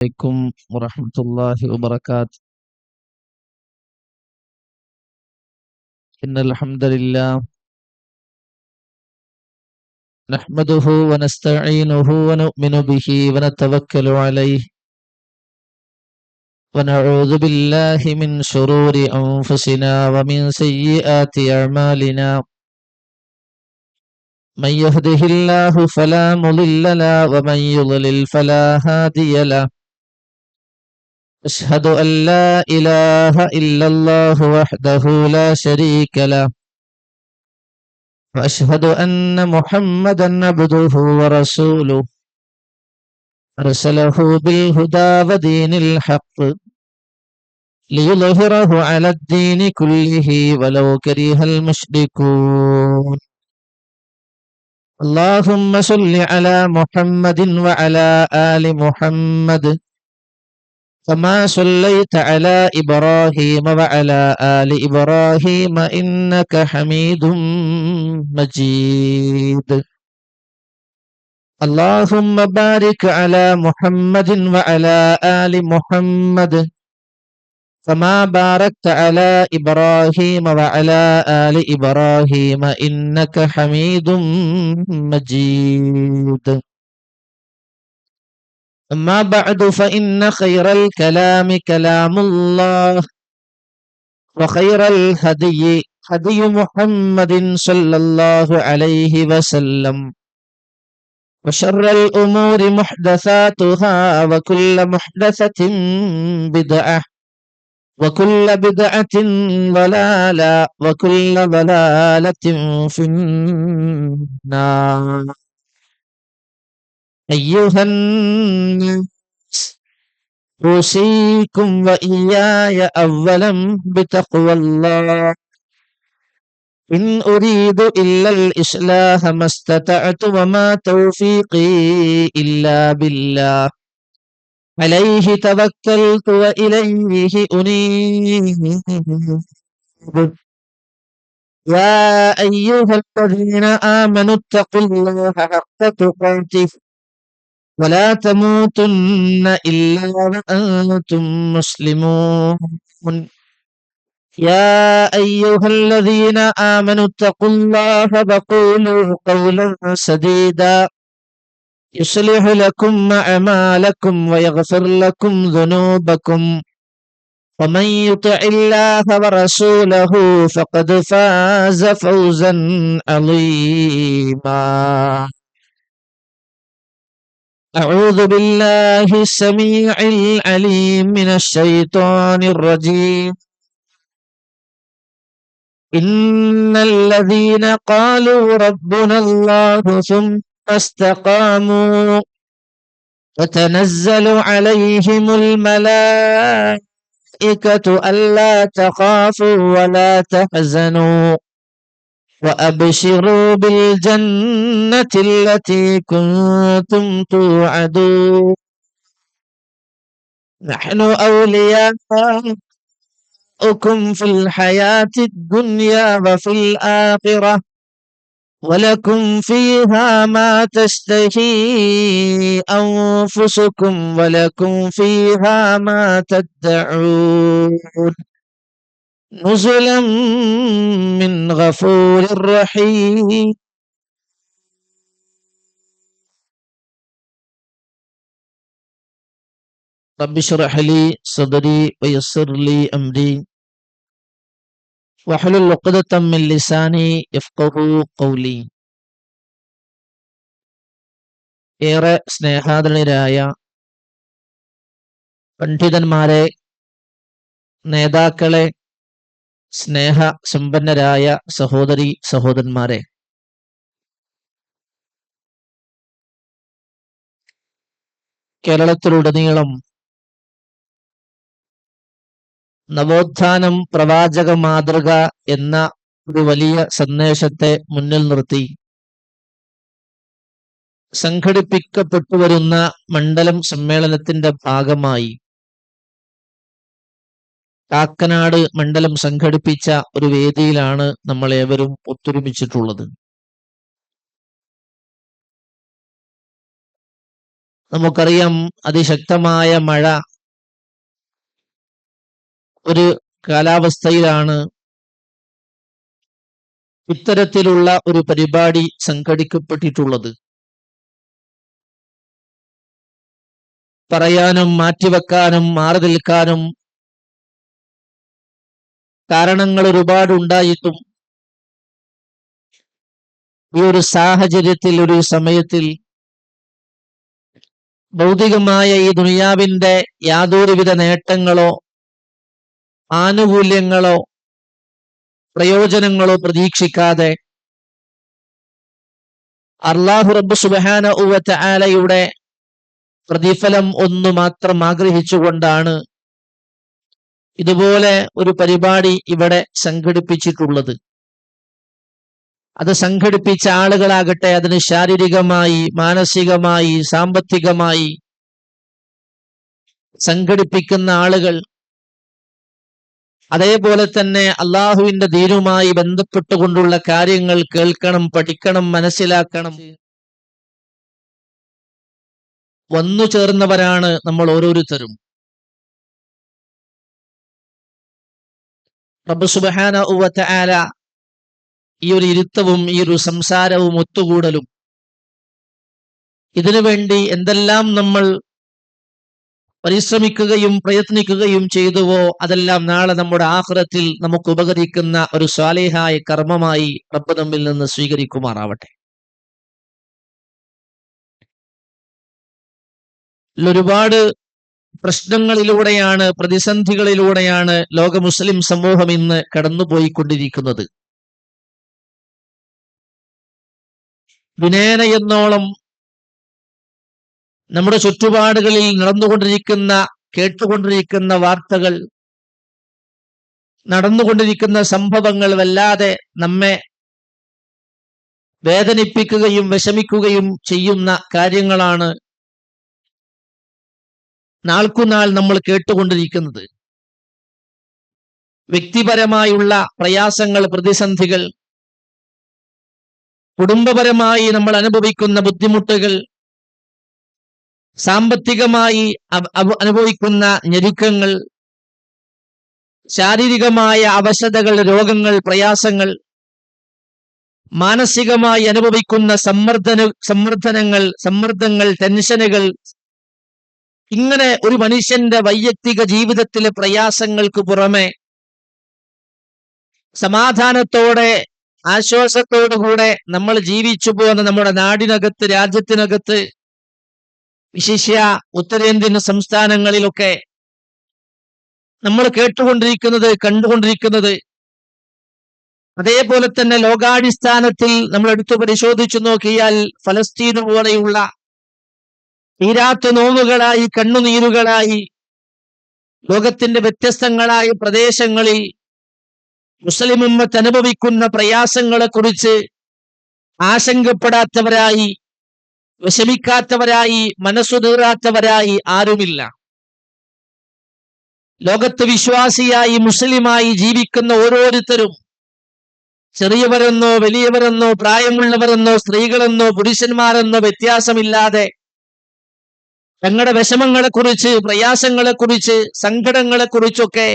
عليكم ورحمة الله وبركاته. إن الحمد لله نحمده ونستعينه ونؤمن به ونتوكل عليه ونعوذ بالله من شرور أنفسنا ومن سيئات أعمالنا. من يهده الله فلا مضل له ومن يضلل فلا هادي له. أشهد أن لا إله إلا الله وحده لا شريك له وأشهد أن محمدا عبده ورسوله أرسله بالهدى ودين الحق ليظهره على الدين كله ولو كره المشركون. اللهم صل على محمد وعلى آل محمد كما صليت على إبراهيم وعلى آل إبراهيم إنك حميد مجيد. اللهم بارك على محمد وعلى آل محمد كما باركت على إبراهيم وعلى آل إبراهيم إنك حميد مجيد. أما بعد فإن خير الكلام كلام الله وخير الهدي هدي محمد صلى الله عليه وسلم وشر الأمور محدثاتها وكل محدثة بدعة وكل بدعة ضلالة وكل ضلالة في النار. أيها الناس أوصيكم وإياي أولا بتقوى الله. إن أريد إلا الإصلاح ما استطعت وما توفيقي إلا بالله عليه توكلت وإليه أنيب. يا أيها الذين آمنوا اتقوا الله حق تقاته ولا تموتن إلا وأنتم مسلمون. يا أيها الذين آمنوا اتقوا الله وقولوا قولا سديدا يصلح لكم أعمالكم ويغفر لكم ذنوبكم ومن يطع الله ورسوله فقد فاز فوزا عظيما. أعوذ بالله السميع العليم من الشيطان الرجيم. إن الذين قالوا ربنا الله ثم استقاموا وتنزل عليهم الملائكة ألا تخافوا ولا تحزنوا وأبشروا بالجنة التي كنتم توعدون. نحن أولياؤكم في الحياة الدنيا وفي الآخرة ولكم فيها ما تشتهي أنفسكم ولكم فيها ما تدعون نزلا من غفور رحيم. رب اشرح لي صدري ويسر لي أمري واحلل عقدة من لساني يفقهوا قولي. ഏറെ സ്നേഹാദരനരായ പണ്ഡിതന്മാരെ, നേതാക്കളെ, സ്നേഹ സമ്പന്നരായ സഹോദരി സഹോദരന്മാരെ, കേരളത്തിലുടനീളം നവോത്ഥാനം പ്രവാചക മാതൃക എന്ന ഒരു വലിയ സന്ദേശത്തെ മുന്നിൽ നിർത്തി സംഘടിപ്പിക്കപ്പെട്ടു വരുന്ന മണ്ഡലം സമ്മേളനത്തിന്റെ ഭാഗമായി കാക്കനാട് മണ്ഡലം സംഘടിപ്പിച്ച ഒരു വേദിയിലാണ് നമ്മൾ ഏവരും ഒത്തൊരുമിച്ചിട്ടുള്ളത്. നമുക്കറിയാം, അതിശക്തമായ മഴ ഒരു കാലാവസ്ഥയിലാണ് ഇത്തരത്തിലുള്ള ഒരു പരിപാടി സംഘടിക്കപ്പെട്ടിട്ടുള്ളത്. പറയാനും മാറ്റിവെക്കാനും മാറി നിൽക്കാനും കാരണങ്ങൾ ഒരുപാടുണ്ടായിട്ടും ഈ ഒരു സാഹചര്യത്തിൽ, ഒരു സമയത്തിൽ ഭൗതികമായ ഈ ദുനിയാവിന്റെ യാതൊരുവിധ നേട്ടങ്ങളോ ആനുകൂല്യങ്ങളോ പ്രയോജനങ്ങളോ പ്രതീക്ഷിക്കാതെ അല്ലാഹു റബ്ബ് സുബ്ഹാനഹു വ തആലയുടെ പ്രതിഫലം ഒന്നു മാത്രം ആഗ്രഹിച്ചുകൊണ്ടാണ് ഇതുപോലെ ഒരു പരിപാടി ഇവിടെ സംഘടിപ്പിച്ചിട്ടുള്ളത്. അത് സംഘടിപ്പിച്ച ആളുകളാകട്ടെ അതിന് ശാരീരികമായി, മാനസികമായി, സാമ്പത്തികമായി സംഘടിപ്പിക്കുന്ന ആളുകൾ, അതേപോലെ തന്നെ അള്ളാഹുവിന്റെ ദീനുമായി ബന്ധപ്പെട്ടുകൊണ്ടുള്ള കാര്യങ്ങൾ കേൾക്കണം, പഠിക്കണം, മനസ്സിലാക്കണം വന്നു ചേർന്നവരാണ് നമ്മൾ ഓരോരുത്തരും. റബ്ബ് സുബ്ഹാനഹു വ തആല ഈ ഒരു ഇരുത്തവും ഈ ഒരു സംസാരവും ഒത്തുകൂടലും ഇതിനു വേണ്ടി എന്തെല്ലാം നമ്മൾ പരിശ്രമിക്കുകയും പ്രയത്നിക്കുകയും ചെയ്തുവോ അതെല്ലാം നാളെ നമ്മുടെ ആഖിറത്തിൽ നമുക്ക് ഉപകരിക്കുന്ന ഒരു സ്വാലിഹായ കർമ്മമായി റബ്ബ് നമ്മിൽ നിന്ന് സ്വീകരിക്കുമാറാവട്ടെ. ഒരുപാട് പ്രശ്നങ്ങളിലൂടെയാണ്, പ്രതിസന്ധികളിലൂടെയാണ് ലോക മുസ്ലിം സമൂഹം ഇന്ന് കടന്നുപോയിക്കൊണ്ടിരിക്കുന്നത്. ദിനേന എന്നോളം നമ്മുടെ ചുറ്റുപാടുകളിൽ നടന്നുകൊണ്ടിരിക്കുന്ന, കേട്ടുകൊണ്ടിരിക്കുന്ന വാർത്തകൾ, നടന്നുകൊണ്ടിരിക്കുന്ന സംഭവങ്ങൾ വല്ലാതെ നമ്മെ വേദനിപ്പിക്കുകയും വിഷമിക്കുകയും ചെയ്യുന്ന കാര്യങ്ങളാണ് നാൾക്കുനാൾ നമ്മൾ കേട്ടുകൊണ്ടിരിക്കുന്നത്. വ്യക്തിപരമായുള്ള പ്രയാസങ്ങൾ, പ്രതിസന്ധികൾ, കുടുംബപരമായി നമ്മൾ അനുഭവിക്കുന്ന ബുദ്ധിമുട്ടുകൾ, സാമ്പത്തികമായി അനുഭവിക്കുന്ന ഞെരുക്കങ്ങൾ, ശാരീരികമായ അവശതകൾ, രോഗങ്ങൾ, പ്രയാസങ്ങൾ, മാനസികമായി അനുഭവിക്കുന്ന സമ്മർദ്ദങ്ങൾ, ടെൻഷനുകൾ, ഇങ്ങനെ ഒരു മനുഷ്യന്റെ വൈയക്തിക ജീവിതത്തിലെ പ്രയാസങ്ങൾക്ക് പുറമെ സമാധാനത്തോടെ, ആശ്വാസത്തോടുകൂടെ നമ്മൾ ജീവിച്ചു പോകുന്ന നമ്മുടെ നാടിനകത്ത്, രാജ്യത്തിനകത്ത്, വിശിഷ്യ ഉത്തരേന്ത്യൻ സംസ്ഥാനങ്ങളിലൊക്കെ നമ്മൾ കേട്ടുകൊണ്ടിരിക്കുന്നത്, കണ്ടുകൊണ്ടിരിക്കുന്നത്, അതേപോലെ തന്നെ ലോകാടിസ്ഥാനത്തിൽ നമ്മൾ എടുത്തു പരിശോധിച്ചു നോക്കിയാൽ ഫലസ്തീന് പോലെയുള്ള തീരാത്ത നോവുകളായി, കണ്ണുനീരുകളായി ലോകത്തിന്റെ വ്യത്യസ്തങ്ങളായ പ്രദേശങ്ങളിൽ മുസ്ലിം ഉമ്മത്ത് അനുഭവിക്കുന്ന പ്രയാസങ്ങളെ കുറിച്ച് ആശങ്കപ്പെടാത്തവരായി, വിഷമിക്കാത്തവരായി, മനസ്സു നീറാത്തവരായി ആരുമില്ല. ലോകത്ത് വിശ്വാസിയായി, മുസ്ലിമായി ജീവിക്കുന്ന ഓരോരുത്തരും, ചെറിയവരെന്നോ വലിയവരെന്നോ പ്രായമുള്ളവരെന്നോ സ്ത്രീകളെന്നോ പുരുഷന്മാരെന്നോ വ്യത്യാസമില്ലാതെ തങ്ങളുടെ വിഷമങ്ങളെക്കുറിച്ച്, പ്രയാസങ്ങളെക്കുറിച്ച്, സങ്കടങ്ങളെക്കുറിച്ചൊക്കെ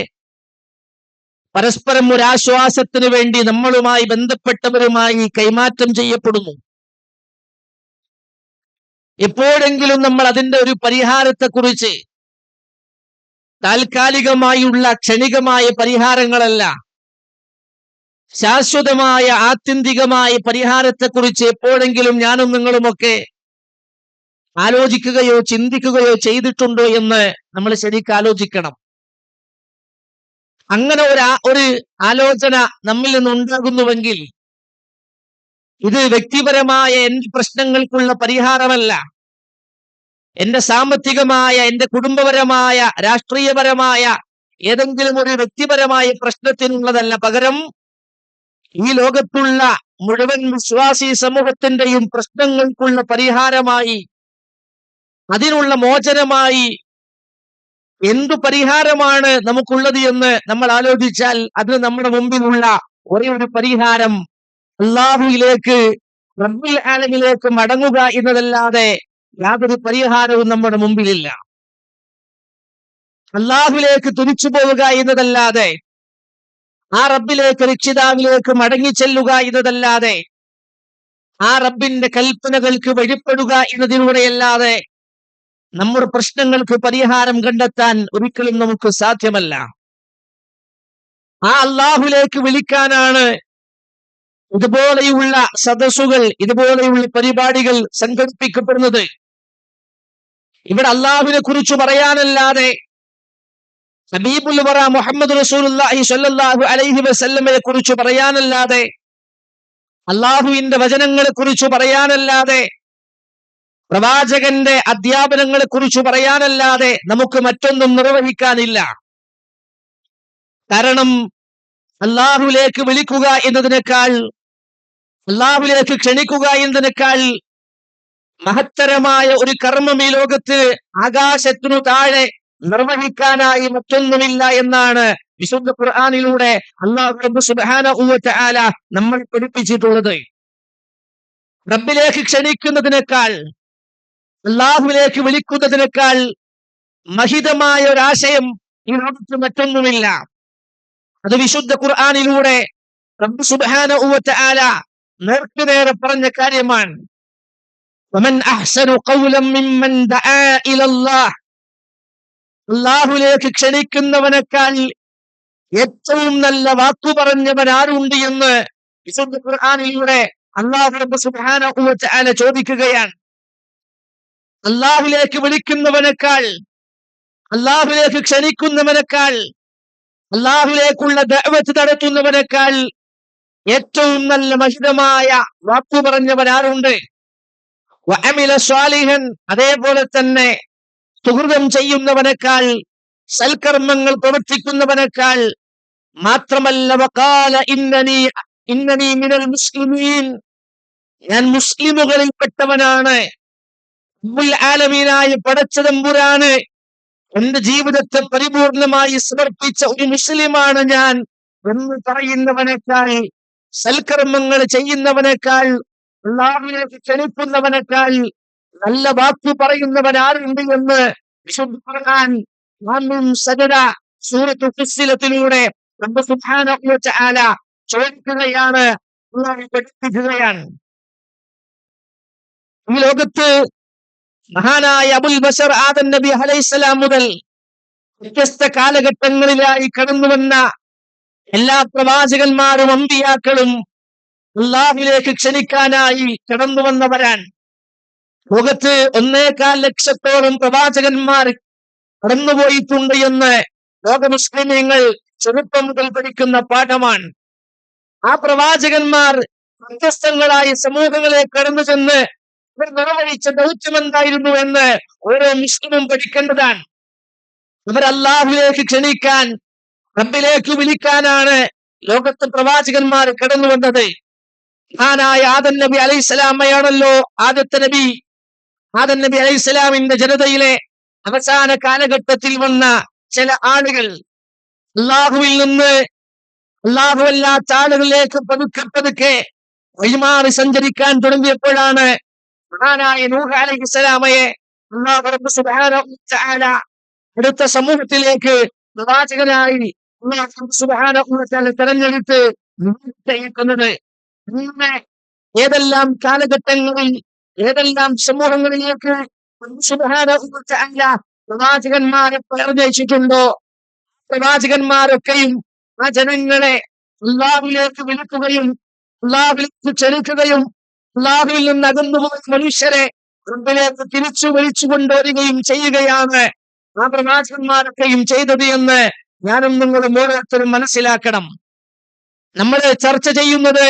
പരസ്പരം ഒരാശ്വാസത്തിനു വേണ്ടി നമ്മളുമായി ബന്ധപ്പെട്ടവരുമായി കൈമാറ്റം ചെയ്യപ്പെടുന്നു. എപ്പോഴെങ്കിലും നമ്മൾ അതിന്റെ ഒരു പരിഹാരത്തെക്കുറിച്ച്, താൽക്കാലികമായുള്ള ക്ഷണികമായ പരിഹാരങ്ങളല്ല, ശാശ്വതമായ ആത്യന്തികമായ പരിഹാരത്തെക്കുറിച്ച് എപ്പോഴെങ്കിലും ഞാനും നിങ്ങളുമൊക്കെ ആലോചിക്കുകയോ ചിന്തിക്കുകയോ ചെയ്തിട്ടുണ്ടോ എന്ന് നമ്മൾ ശരിക്കും ആലോചിക്കണം. അങ്ങനെ ഒരു ആലോചന നമ്മിൽ നിന്നുണ്ടാകുന്നുവെങ്കിൽ ഇത് വ്യക്തിപരമായ എന്റെ പ്രശ്നങ്ങൾക്കുള്ള പരിഹാരമല്ല, എന്റെ സാമ്പത്തികമായ, എന്റെ കുടുംബപരമായ, രാഷ്ട്രീയപരമായ ഏതെങ്കിലും ഒരു വ്യക്തിപരമായ പ്രശ്നത്തിനുള്ളതല്ല, പകരം ഈ ലോകത്തുള്ള മുഴുവൻ വിശ്വാസി സമൂഹത്തിന്റെയും പ്രശ്നങ്ങൾക്കുള്ള പരിഹാരമായി, അതിനുള്ള മോചനമായി എന്തു പരിഹാരമാണ് നമുക്കുള്ളത് എന്ന് നമ്മൾ ആലോചിച്ചാൽ അതിന് നമ്മുടെ മുമ്പിലുള്ള ഒരേ ഒരു പരിഹാരം അല്ലാഹുവിലേക്ക്, റബ്ബുൽ ആലമീനിലേക്ക് മടങ്ങുക എന്നതല്ലാതെ യാതൊരു പരിഹാരവും നമ്മുടെ മുമ്പിലില്ല. അള്ളാഹുവിലേക്ക് തുനിച്ചു പോവുക എന്നതല്ലാതെ, ആ റബ്ബിലേക്ക്, രക്ഷിതാവിലേക്ക് മടങ്ങിച്ചെല്ലുക എന്നതല്ലാതെ, ആ റബ്ബിന്റെ കൽപ്പനകൾക്ക് വഴിപ്പെടുക എന്നതിലൂടെയല്ലാതെ നമ്മുടെ പ്രശ്നങ്ങൾക്ക് പരിഹാരം കണ്ടെത്താൻ ഒരിക്കലും നമുക്ക് സാധ്യമല്ല. ആ അള്ളാഹുലേക്ക് വിളിക്കാനാണ് ഇതുപോലെയുള്ള സദസ്സുകൾ, ഇതുപോലെയുള്ള പരിപാടികൾ സംഘടിപ്പിക്കപ്പെടുന്നത്. ഇവിടെ അള്ളാഹുവിനെ കുറിച്ച് പറയാനല്ലാതെ, ഹബീബുൽ വറ മുഹമ്മദ് റസൂലുള്ളാഹി സ്വല്ലല്ലാഹു അലൈഹി വസല്ലമയെ കുറിച്ച് പറയാനല്ലാതെ, അള്ളാഹുവിന്റെ വചനങ്ങളെ കുറിച്ച് പറയാനല്ലാതെ, പ്രവാചകന്റെ അധ്യാപനങ്ങളെ കുറിച്ച് പറയാനല്ലാതെ നമുക്ക് മറ്റൊന്നും നിർവഹിക്കാനില്ല. കാരണം അള്ളാഹുവിലേക്ക് വിളിക്കുക എന്നതിനേക്കാൾ, അള്ളാഹുവിലേക്ക് ക്ഷണിക്കുക എന്നതിനേക്കാൾ മഹത്തരമായ ഒരു കർമ്മം ഈ ലോകത്ത് ആകാശത്തിനു താഴെ നിർവഹിക്കാനായി മറ്റൊന്നുമില്ല എന്നാണ് വിശുദ്ധ ഖുർആനിലൂടെ അല്ലാഹു സുബ്ഹാനഹു വ തആല നമ്മൾ പഠിപ്പിച്ചിട്ടുള്ളത്. റബ്ബിലേക്ക് ക്ഷണിക്കുന്നതിനേക്കാൾ, അള്ളാഹുവിലേക്ക് വിളിക്കുന്നതിനേക്കാൾ മഹിതമായ ഒരാശയം ഈ ലോകത്ത് മറ്റൊന്നുമില്ല. അത് വിശുദ്ധ ഖുർആനിലൂടെ റബ്ബ് സുബ്ഹാനഹു വ തആല നേർക്കുനേരെ പറഞ്ഞ കാര്യമാണ്. വമൻ അഹ്സനു ഖൗലൻ മിമ്മൻ ദആ ഇലല്ലാഹ്, അള്ളാഹുവിലേക്ക് ക്ഷണിക്കുന്നവനേക്കാൾ ഏറ്റവും നല്ല വാക്കു പറഞ്ഞവൻ ആരുണ്ട് എന്ന് വിശുദ്ധ ഖുർആനിലൂടെ അല്ലാഹു റബ്ബ് സുബ്ഹാനഹു വ തആല ചോദിക്കുകയാണ്. അള്ളാഹുവിലേക്ക് വിളിക്കുന്നവനേക്കാൾ, അള്ളാഹുവിലേക്ക് ക്ഷണിക്കുന്നവനേക്കാൾ, അള്ളാഹുവിലേക്കുള്ള ദഅവത്ത് നടത്തുന്നവനേക്കാൾ ഏറ്റവും നല്ല മഹിതമായ വാക്കു പറഞ്ഞവൻ ആരുണ്ട്? വഅമില സ്വാലിഹൻ, അതേപോലെ തന്നെ സുഹൃതം ചെയ്യുന്നവനേക്കാൾ, സൽക്കർമ്മങ്ങൾ പ്രവർത്തിക്കുന്നവനേക്കാൾ, മാത്രമല്ല വഖാല ഇന്നനി മിനൽ മുസ്ലിമീൻ, ഞാൻ മുസ്ലിമുകളിൽപ്പെട്ടവനാണ്, റബ്ബുൽ ആലമീനായ പടച്ചതമ്പുരാന് എന്റെ ജീവിതത്തെ പരിപൂർണമായി സമർപ്പിച്ച ഒരു മുസ്ലിമാണ് ഞാൻ എന്ന് പറയുന്നവനേക്കാൾ, സൽക്കർമ്മങ്ങൾ ചെയ്യുന്നവനേക്കാൾ, അല്ലാഹുവിലേക്ക് ക്ഷണിക്കുന്നവനേക്കാൾ നല്ല വാക്കു പറയുന്നവൻ ആരുണ്ട് എന്ന് വിശുദ്ധ ഖുർആൻ സജദ സൂറത്തുൽ ഫുസ്സിലത്തിലൂടെ റബ്ബ് സുബ്ഹാനഹു വ തആല ചോദിക്കുകയാണ്, അല്ലാഹു പഠിപ്പിക്കുകയാണ്. ഈ ലോകത്ത് മഹാനായ അബുൽ ബശർ ആദം നബി അലൈഹിസ്സലാം മുതൽ വ്യത്യസ്ത കാലഘട്ടങ്ങളിലായി കടന്നുവന്ന എല്ലാ പ്രവാചകന്മാരും അമ്പിയാക്കളും അല്ലാഹുവിലേക്ക് ക്ഷണിക്കാനായി കടന്നു വന്നവരാണ്. ലോകത്ത് 1.25 ലക്ഷത്തോളം പ്രവാചകന്മാർ കടന്നുപോയിട്ടുണ്ട് എന്ന് ലോക മുസ്ലിമീങ്ങൾ ചെറുപ്പം മുതൽ പഠിക്കുന്ന പാഠമാണ്. ആ പ്രവാചകന്മാർ വ്യത്യസ്തങ്ങളായ സമൂഹങ്ങളെ കടന്നു ചെന്ന് അവർ നിർവഹിച്ച ദൗത്യം എന്തായിരുന്നു എന്ന് ഓരോ മുസ്ലിമും പഠിക്കേണ്ടതാണ്. അവർ അല്ലാഹുവിലേക്ക് ക്ഷണിക്കാൻ, റബ്ബിലേക്ക് വിളിക്കാനാണ് ലോകത്ത് പ്രവാചകന്മാർ കടന്നു വന്നത്. മഹാനായ ആദം നബി അലൈഹിസ്സലാമയാണല്ലോ ആദ്യത്തെ നബി. ആദം നബി അലൈഹിസ്സലാമിന്റെ ജനതയിലെ അവസാന കാലഘട്ടത്തിൽ വന്ന ചില ആളുകൾ അല്ലാഹുവിൽ നിന്ന് അല്ലാഹുവല്ലാത്ത ആളുകളിലേക്ക് പതുക്കെ വഴിമാറി സഞ്ചരിക്കാൻ തുടങ്ങിയപ്പോഴാണ് മഹാനായ നൂഹ് അലൈഹിസ്സലാമയെ അല്ലാഹു റബ്ബ് സുബ്ഹാനഹു വ തആല അടുത്ത സമൂഹത്തിലേക്ക് പ്രവാചകനായി അല്ലാഹു സുബ്ഹാനഹു വ തആല തെരഞ്ഞെടുത്ത് നിയോഗിക്കുന്നത്. ഇന്ന് ഏതെല്ലാം കാലഘട്ടങ്ങളിൽ, ഏതെല്ലാം സമൂഹങ്ങളിലേക്ക് സുബ്ഹാനഹു വ തആല പ്രവാചകന്മാരെ പറഞ്ഞയച്ചിട്ടുണ്ടോ, പ്രവാചകന്മാരൊക്കെയും ആ ജനങ്ങളെ അല്ലാഹുവിലേക്ക് വിളിക്കുകയും അല്ലാഹുവിലേക്ക് ക്ഷണിക്കുകയും അല്ലാഹുവിൽ നിന്ന് അകന്നുപോയ മനുഷ്യരെ റബ്ബിലേക്ക് തിരിച്ചു വിളിച്ചു കൊണ്ടുവരികയും ചെയ്യുകയാണ് ആ പ്രവാചകന്മാരൊക്കെയും ചെയ്തത് എന്ന് ഞാനും നിങ്ങളും ഓരോരുത്തരും മനസ്സിലാക്കണം. നമ്മൾ ചർച്ച ചെയ്യുന്നത്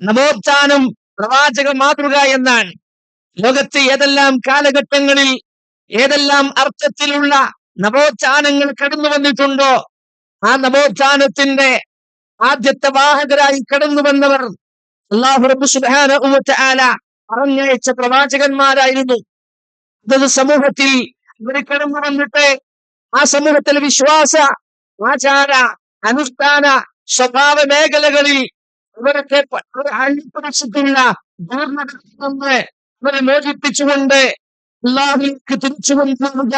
നവോത്ഥാനം, പ്രവാചക മാതൃക എന്നാണ്. ലോകത്ത് ഏതെല്ലാം കാലഘട്ടങ്ങളിൽ ഏതെല്ലാം അർത്ഥത്തിലുള്ള നവോത്ഥാനങ്ങൾ കടന്നു വന്നിട്ടുണ്ടോ ആ നവോത്ഥാനത്തിന്റെ ആദ്യത്തെ വാഹകരായി കടന്നു വന്നവർ അല്ലാഹു റബ്ബ് സുബ്ഹാനഹു വ തആല പറഞ്ഞയച്ച പ്രവാചകന്മാരായിരുന്നു. അത് സമൂഹത്തിൽ ഇവർ കടന്നു വന്നിട്ട് ആ സമൂഹത്തിലെ വിശ്വാസ, ആചാര, അനുഷ്ഠാന, സ്വഭാവ മേഖലകളിൽ ഇവരൊക്കെ അഴിപ്പിടിച്ചിട്ടുള്ള ദൂർനടത്തിൽ നിന്ന് ഇവരെ മോചിപ്പിച്ചുകൊണ്ട് അല്ലാഹുവിലേക്ക് തിരിച്ചു കൊണ്ടുവരിക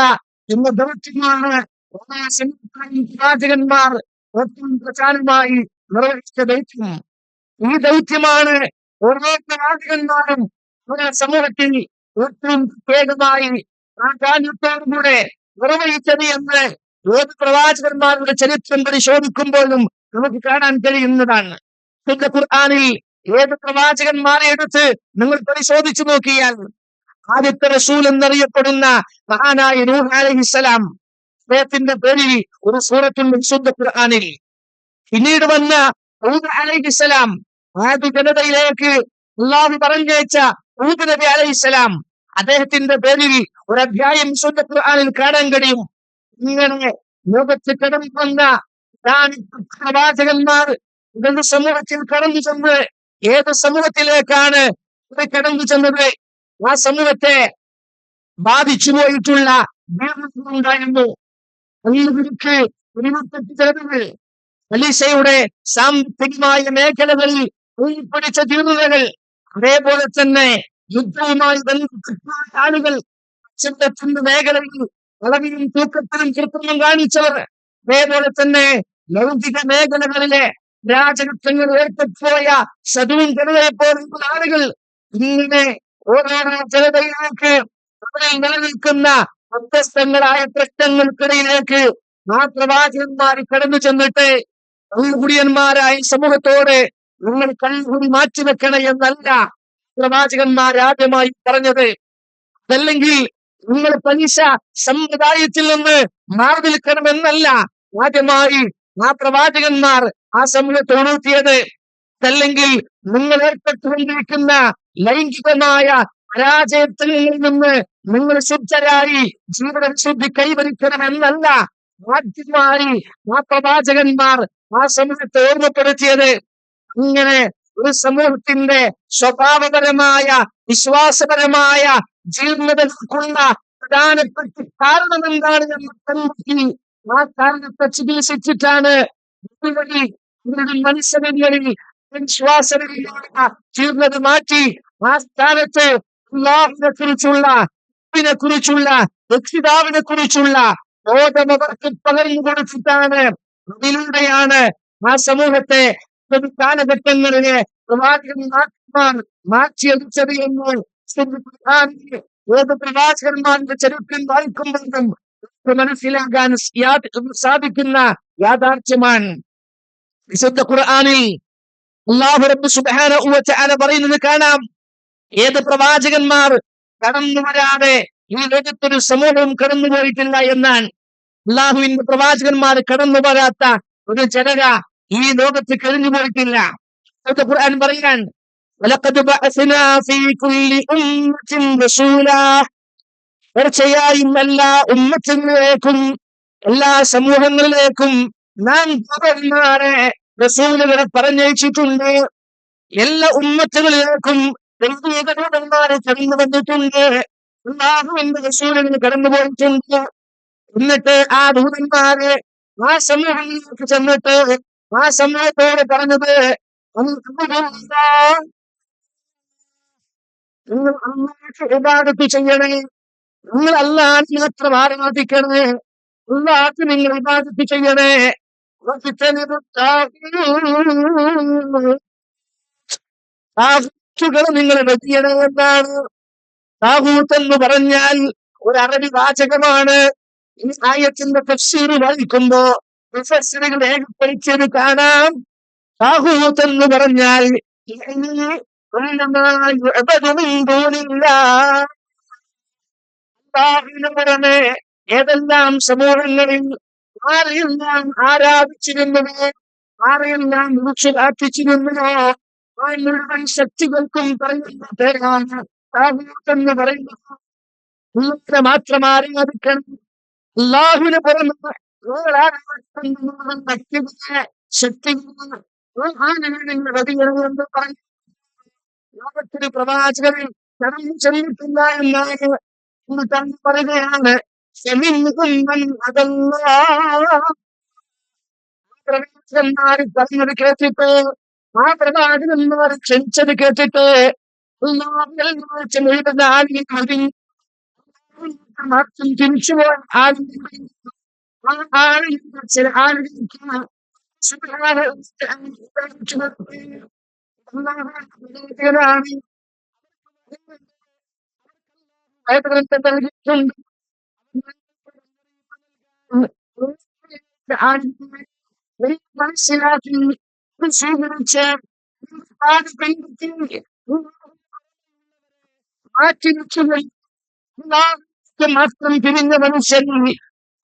എന്ന ദൗത്യമാണ് പ്രവാചകന്മാർ ഏറ്റവും പ്രധാനമായി നിർവഹിച്ച ദൗത്യം. ഈ ദൗത്യമാണ് ഓരോ പ്രവാചകന്മാരും നമ്മുടെ സമൂഹത്തിൽ ഏറ്റവും പ്രത്യേകമായി പ്രാധാന്യത്തോടുകൂടെ നിർവഹിച്ചത് എന്ന് ഏത് പ്രവാചകന്മാരുടെ ചരിത്രം പരിശോധിക്കുമ്പോഴും നമുക്ക് കാണാൻ കഴിയുന്നതാണ്. ഖുർആനിൽ ഏത് പ്രവാചകന്മാരെ എടുത്ത് നിങ്ങൾ പരിശോധിച്ചു നോക്കിയാൽ ആദ്യത്തെ റസൂൽ എന്നറിയപ്പെടുന്ന മഹാനായ നൂഹ് അലൈഹിസ്സലാം അദ്ദേഹത്തിന്റെ പേരിൽ ഒരു സൂറത്തുണ്ട് വിശുദ്ധ ഖുർആനിൽ. പിന്നീട് വന്ന ഹൂദ് അലൈഹിസ്സലാം, ആദ് ജനതയിലേക്ക് അല്ലാഹു പറഞ്ഞയച്ച ഹൂദ് നബി അലൈഹിസ്സലാം, അദ്ദേഹത്തിന്റെ പേരിൽ ഒരു അധ്യായം വിശുദ്ധ ഖുർആനിൽ കാണാൻ കഴിയും. ഇങ്ങനെ ലോകത്ത് കടന്നു വന്ന പ്രവാചകന്മാർ ഇതൊരു സമൂഹത്തിൽ കടന്നു ചെന്ന് ഏത് സമൂഹത്തിലേക്കാണ് കടന്നു ചെന്നത്? ആ സമൂഹത്തെ ബാധിച്ചു പോയിട്ടുള്ള ഉണ്ടായിരുന്നു. അള്ളാഹുവിற்கு 28 ജനതകൾ പലിശയുടെ സാമ്പത്തികമായ മേഖലകളിൽ പിടിച്ച തീർന്നുകൾ, അതേപോലെ തന്നെ യുദ്ധവുമായി ബന്ധപ്പെട്ട ആളുകൾ, കച്ചവടത്തിന്റെ മേഖലയിൽ അളവിലും തൂക്കത്തിലും കൃത്രിമം കാണിച്ചവർ, അതേപോലെ തന്നെ ലൗകിക മേഖലകളിലെ രാജകത്വങ്ങൾ ഏർപ്പെട്ടുപോയ സദൂൻ ജനതയെ പോലുള്ള ആളുകൾ, ഇങ്ങനെ ഓരോരോ ജനതയിലേക്ക് അവിടെ നിലനിൽക്കുന്ന വ്യത്യസ്തങ്ങളായ പ്രശ്നങ്ങൾക്കിടയിലേക്ക് ആ പ്രവാചകന്മാർ കടന്നു ചെന്നിട്ട് കള്ളുകുടിയന്മാരായ സമൂഹത്തോട് നിങ്ങൾ കള്ളുകുടി മാറ്റിവെക്കണം എന്നല്ല പ്രവാചകന്മാർ ആദ്യമായി പറഞ്ഞത്. അതല്ലെങ്കിൽ നിങ്ങൾ പലിശ സമ്പ്രദായത്തിൽ നിന്ന് മാറി നിൽക്കണമെന്നല്ല ആദ്യമായി ആ പ്രവാചകന്മാർ ആ സമൂഹത്തോട് ഉണർത്തിയത്. അതല്ലെങ്കിൽ നിങ്ങൾ ഏർപ്പെട്ടുകൊണ്ടിരിക്കുന്ന ലൈംഗികമായ പരാജയത്തിൽ നിന്ന് നിങ്ങൾ ശുദ്ധരായി ജീവിത വിശുദ്ധി കൈവരിക്കണമെന്നല്ല ആദ്യമായി ആ പ്രവാചകന്മാർ ആ സമൂഹത്തെ ഓർമ്മപ്പെടുത്തിയത്. ഇങ്ങനെ ഒരു സമൂഹത്തിന്റെ സ്വഭാവപരമായ വിശ്വാസപരമായ ജീർണതയ്ക്കുള്ള പ്രധാനപ്പെട്ട കാരണം എന്താണ് എന്ന് കണ്ടെത്തി ആ കാരണത്തെ ചികിത്സിച്ചിട്ടാണ് ഇതുവഴി ഇവരുടെ മനസ്സരങ്ങളിൽ വിശ്വാസരങ്ങളിലുള്ള ജീർണത മാറ്റി ആ സ്ഥാനത്ത് അല്ലാഹുവിനെ കുറിച്ചുള്ള രക്ഷിതാവിനെ കുറിച്ചുള്ള ബോധം അവർക്ക് പകർന്നു കൊടുത്തിട്ടാണ്. അതിലൂടെയാണ് ആ സമൂഹത്തെ കാലഘട്ടങ്ങളിലെ പ്രവാചകന്മാർ മാറ്റിയെടുത്തത് എന്ന് ഏത് പ്രവാചകന്മാരുടെ ചരിത്രം വായിക്കുമ്പോഴും മനസ്സിലാക്കാൻ സാധിക്കുന്ന യാഥാർത്ഥ്യമാണ്. വിശുദ്ധ ഖുർആനിൽ അല്ലാഹു റബ്ബ് സുബ്ഹാനഹു വ തആല പറയുന്നത് കാണാം, ഏത് പ്രവാചകന്മാർ കടന്നു വരാതെ ഈ ലോകത്തൊരു സമൂഹവും കടന്നുപോയിട്ടില്ല എന്നാണ്. അല്ലാഹുവിന്റെ പ്രവാചകന്മാർ കടന്നു വരാത്ത ഒരു ജനത ഈ ലോകത്ത് കഴിഞ്ഞു പോയിട്ടില്ല. ഖുർആൻ പറയാൻ, വലഖദ് ബഅസ്നാ ഫീ കുല്ലി ഉമ്മത്തിൻ റസൂലാ, തീർച്ചയായും എല്ലാ ഉമ്മത്തിലേക്കും എല്ലാ സമൂഹങ്ങളിലേക്കും നാം റസൂലുകളെ പറഞ്ഞയച്ചിട്ടുണ്ട്. എല്ലാ ഉമ്മത്തുകളിലേക്കും ദൂതന്മാരെ കടന്നു വന്നിട്ടുണ്ട്. അല്ലാഹുവിന്റെ റസൂലുകൾ കടന്നു പോയിട്ടുണ്ട്. എന്നിട്ട് ആ ദൂതന്മാരെ ആ സമൂഹങ്ങളിലേക്ക് ചെന്നിട്ട് ആ സമൂഹത്തോട് പറഞ്ഞത്, നിങ്ങൾ അല്ലാഹുവിനെ ഇബാദത്ത് ചെയ്യണേ, നിങ്ങൾ അല്ലാഹുവിനെ മാത്രം ആരാധിക്കണേ, അല്ലാഹുവിനെ നിങ്ങൾ ഇബാദത്ത് ചെയ്യണേ. താഗൂത്തുകളെ നിങ്ങൾ വെടിയണേ എന്നാണ്. താഗൂത്ത് എന്ന് പറഞ്ഞാൽ ഒരു അറബി വാചകമാണ്. ഈ ആയത്തിന്റെ തഫ്സീർ വായിക്കുമ്പോ മുഫസ്സിറുകൾ രേഖപ്പെടുത്തിയത് കാണാം. താഗൂത്ത് എന്ന് പറഞ്ഞാൽ അല്ലാഹുവിന് പുറമെ ഏതെല്ലാം സമൂഹങ്ങളിൽ ആരെയെല്ലാം ആരാധിച്ചിരുന്നതോ ആരെയെല്ലാം വിളിച്ചു പ്രാർത്ഥിച്ചിരുന്നതോ ആ മുഴുവൻ ശക്തികൾക്കും പറയുന്ന പേരാണ് താഗൂത്ത് എന്ന് പറയുന്നത്. അല്ലാഹുവിനെ മാത്രം ആരാധിക്കണം. അല്ലാഹുവിന് പുറമെ ശക്തികളെ എന്ന് പറഞ്ഞു ലോകത്തിന് പ്രവാചകൻ കടന്നു ചെന്നിട്ടില്ല എന്നാണ് തന്നെ പറയുകയാണ്. പ്രവാചകന്മാർ പറഞ്ഞത് കേട്ടിട്ട് ആ പ്രവാചകന്മാർ ക്ഷണിച്ചത് കേട്ടിട്ട് എഴുതുന്ന ആളുകൾ മാത്രം തിരിച്ചുപോയ ആളുകളുടെ ആ ആളുകൾ ചില ആളുകൾക്ക് നൽകിയിട്ടുണ്ട്. മനസ്സിലാക്കി സ്വീകരിച്ച് മാറ്റി മാത്രം തിരിഞ്ഞ മനുഷ്യൻ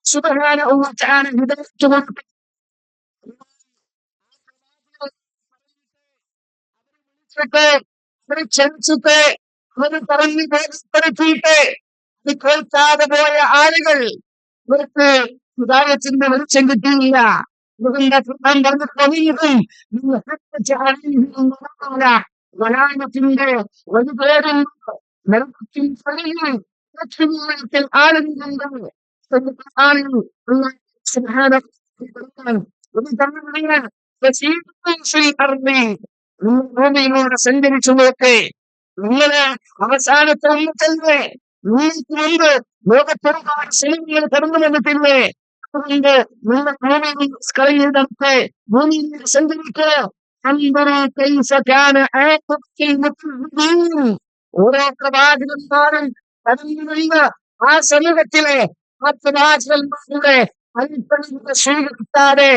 സുബ്ഹാനഹു വ തആല ഹിദായത്ത് കൊടുത്തു. അവരെ ക്ഷണിച്ചിട്ട് അവര് പറഞ്ഞ് ബോധ്യപ്പെടുത്തിയിട്ട് ഇത് കേൾക്കാതെ പോയ ആളുകൾ ഇവർക്ക് ഹിദായത്തിന്റെ വെളിച്ചം കിട്ടിയില്ല. അതുകൊണ്ട് ഖുർആൻ പറഞ്ഞിട്ടും വലായത്തിന്റെ ഒരു പേരും നരകത്തിൻ പള്ളിയിൽ ആളുകളുണ്ട്. ഭൂമിയിലൂടെ സഞ്ചരിച്ചു നോക്കേ, നിങ്ങള് അവസാനത്തെ ഉമ്മത്തല്ലേ, നിങ്ങൾക്ക് മുമ്പ് ലോകത്തൊരുപാട് ശൈലികൾ കടന്നു വന്നിട്ടില്ലേ? അതുകൊണ്ട് നിങ്ങൾ ഭൂമിയിൽ കളയുന്നിടത്ത് ഭൂമിയിൽ സഞ്ചരിക്കുക. ഓരോ പ്രവാചകന്മാരും കടന്നു വരുന്ന ആ സമൂഹത്തിലെ ആ പ്രവാചകന്മാരുടെ അല്പനങ്ങൾ സ്വീകരിക്കാതെ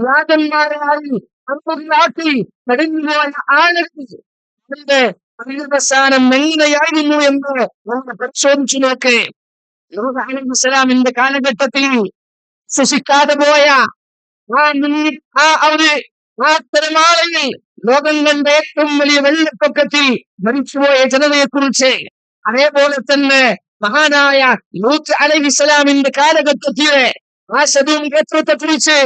വ്യാജന്മാരായി അമ്പതാക്കി കടന്നുപോയ ആളുകൾ അതിന്റെ പര്യവസാനം എങ്ങനെയായിരുന്നു എന്ന് നമ്മൾ പരിശോധിച്ചു നോക്കേ. നൂഹ് അലൈഹിസ്സലാമിന്റെ കാലഘട്ടത്തിൽ വിശ്വസിക്കാതെ പോയ ആ തിരമാലയിൽ ലോകം കണ്ട ഏറ്റവും വലിയ വെള്ളപ്പൊക്കത്തിൽ മരിച്ചുപോയ ജനതയെ കുറിച്ച്, അതേപോലെ തന്നെ മഹാനായ ലൂത്ത് അലൈഹിസ്സലാമിന്റെ കാലഘട്ടത്തിലെ ആ സദൂം ഗോത്രത്തെ കുറിച്ച്,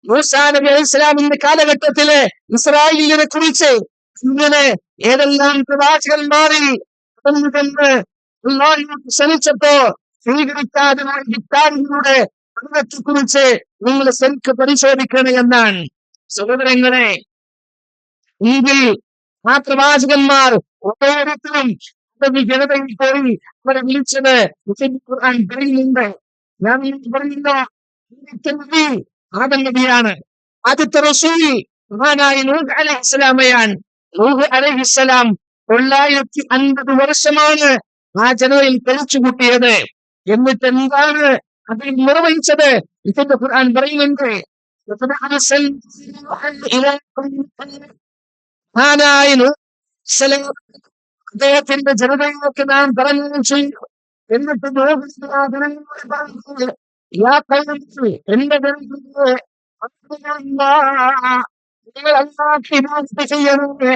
മൂസാ നബി അലൈഹിസ്സലാമിന്റെ കാലഘട്ടത്തിലെ ഇസ്രായേലിനെ കുറിച്ച്, ഇങ്ങനെ ഏതെല്ലാം പ്രവാചകന്മാരിൽ ക്ഷണിച്ചപ്പോ സ്വീകരിക്കാതെ ഹിറ്റാരിയുടെ കുറിച്ച് നിങ്ങൾ ശരിക്ക് പരിശോധിക്കണം എന്നാണ്. സഹോദരങ്ങളെ, എങ്കിൽ ആ പ്രവാചകന്മാർ ഓരോരുത്തരും ജനതയിൽ പോയി അവരെ വിളിച്ചത് ഖുർആൻ പറയുന്നുണ്ട്. ഞാൻ പറയുന്ന ആദം നബിയാണ്. ആദ്യത്തെ റസൂൽ മഹാനായ നൂഹ് അലൈഹിസ്സലാമയാണ്. നൂഹ് അലൈഹിസ്സലാം 950 വർഷമാണ് ആ ജനതയിൽ കഴിച്ചുകൂട്ടിയത്. എന്നിട്ട് എന്താണ് അതിൽ നിർവഹിച്ചത്? ഇതിന്റെ ഖുർആൻ പറയുന്നുണ്ട്. അദ്ദേഹത്തിന്റെ ജനതയിലേക്ക് നാം പറഞ്ഞു ചെയ്യും. എന്നിട്ട് എന്റെ ജനതയെ നിങ്ങൾ അല്ലാഹുവിനെ ചെയ്യണമേ.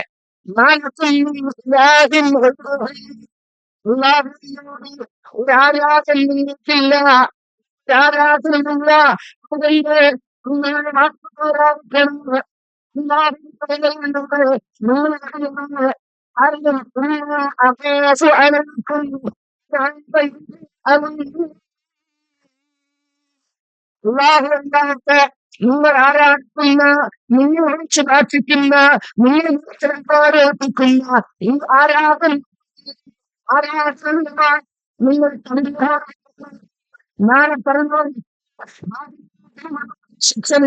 ഒരു ആരാധന നിങ്ങൾക്കില്ല, ആരാധനയില്ല. അതുകൊണ്ട് നിങ്ങളെ മാത്രം അല്ലാഹുവല്ലാത്ത നിങ്ങൾ ആരാധിക്കുന്ന, നിങ്ങൾ വിളിച്ചു പ്രാർത്ഥിക്കുന്ന, നിങ്ങൾ ആരോപിക്കുന്ന ഈ ആരാധന നിങ്ങൾ നാളെ പറഞ്ഞു ശിക്ഷണ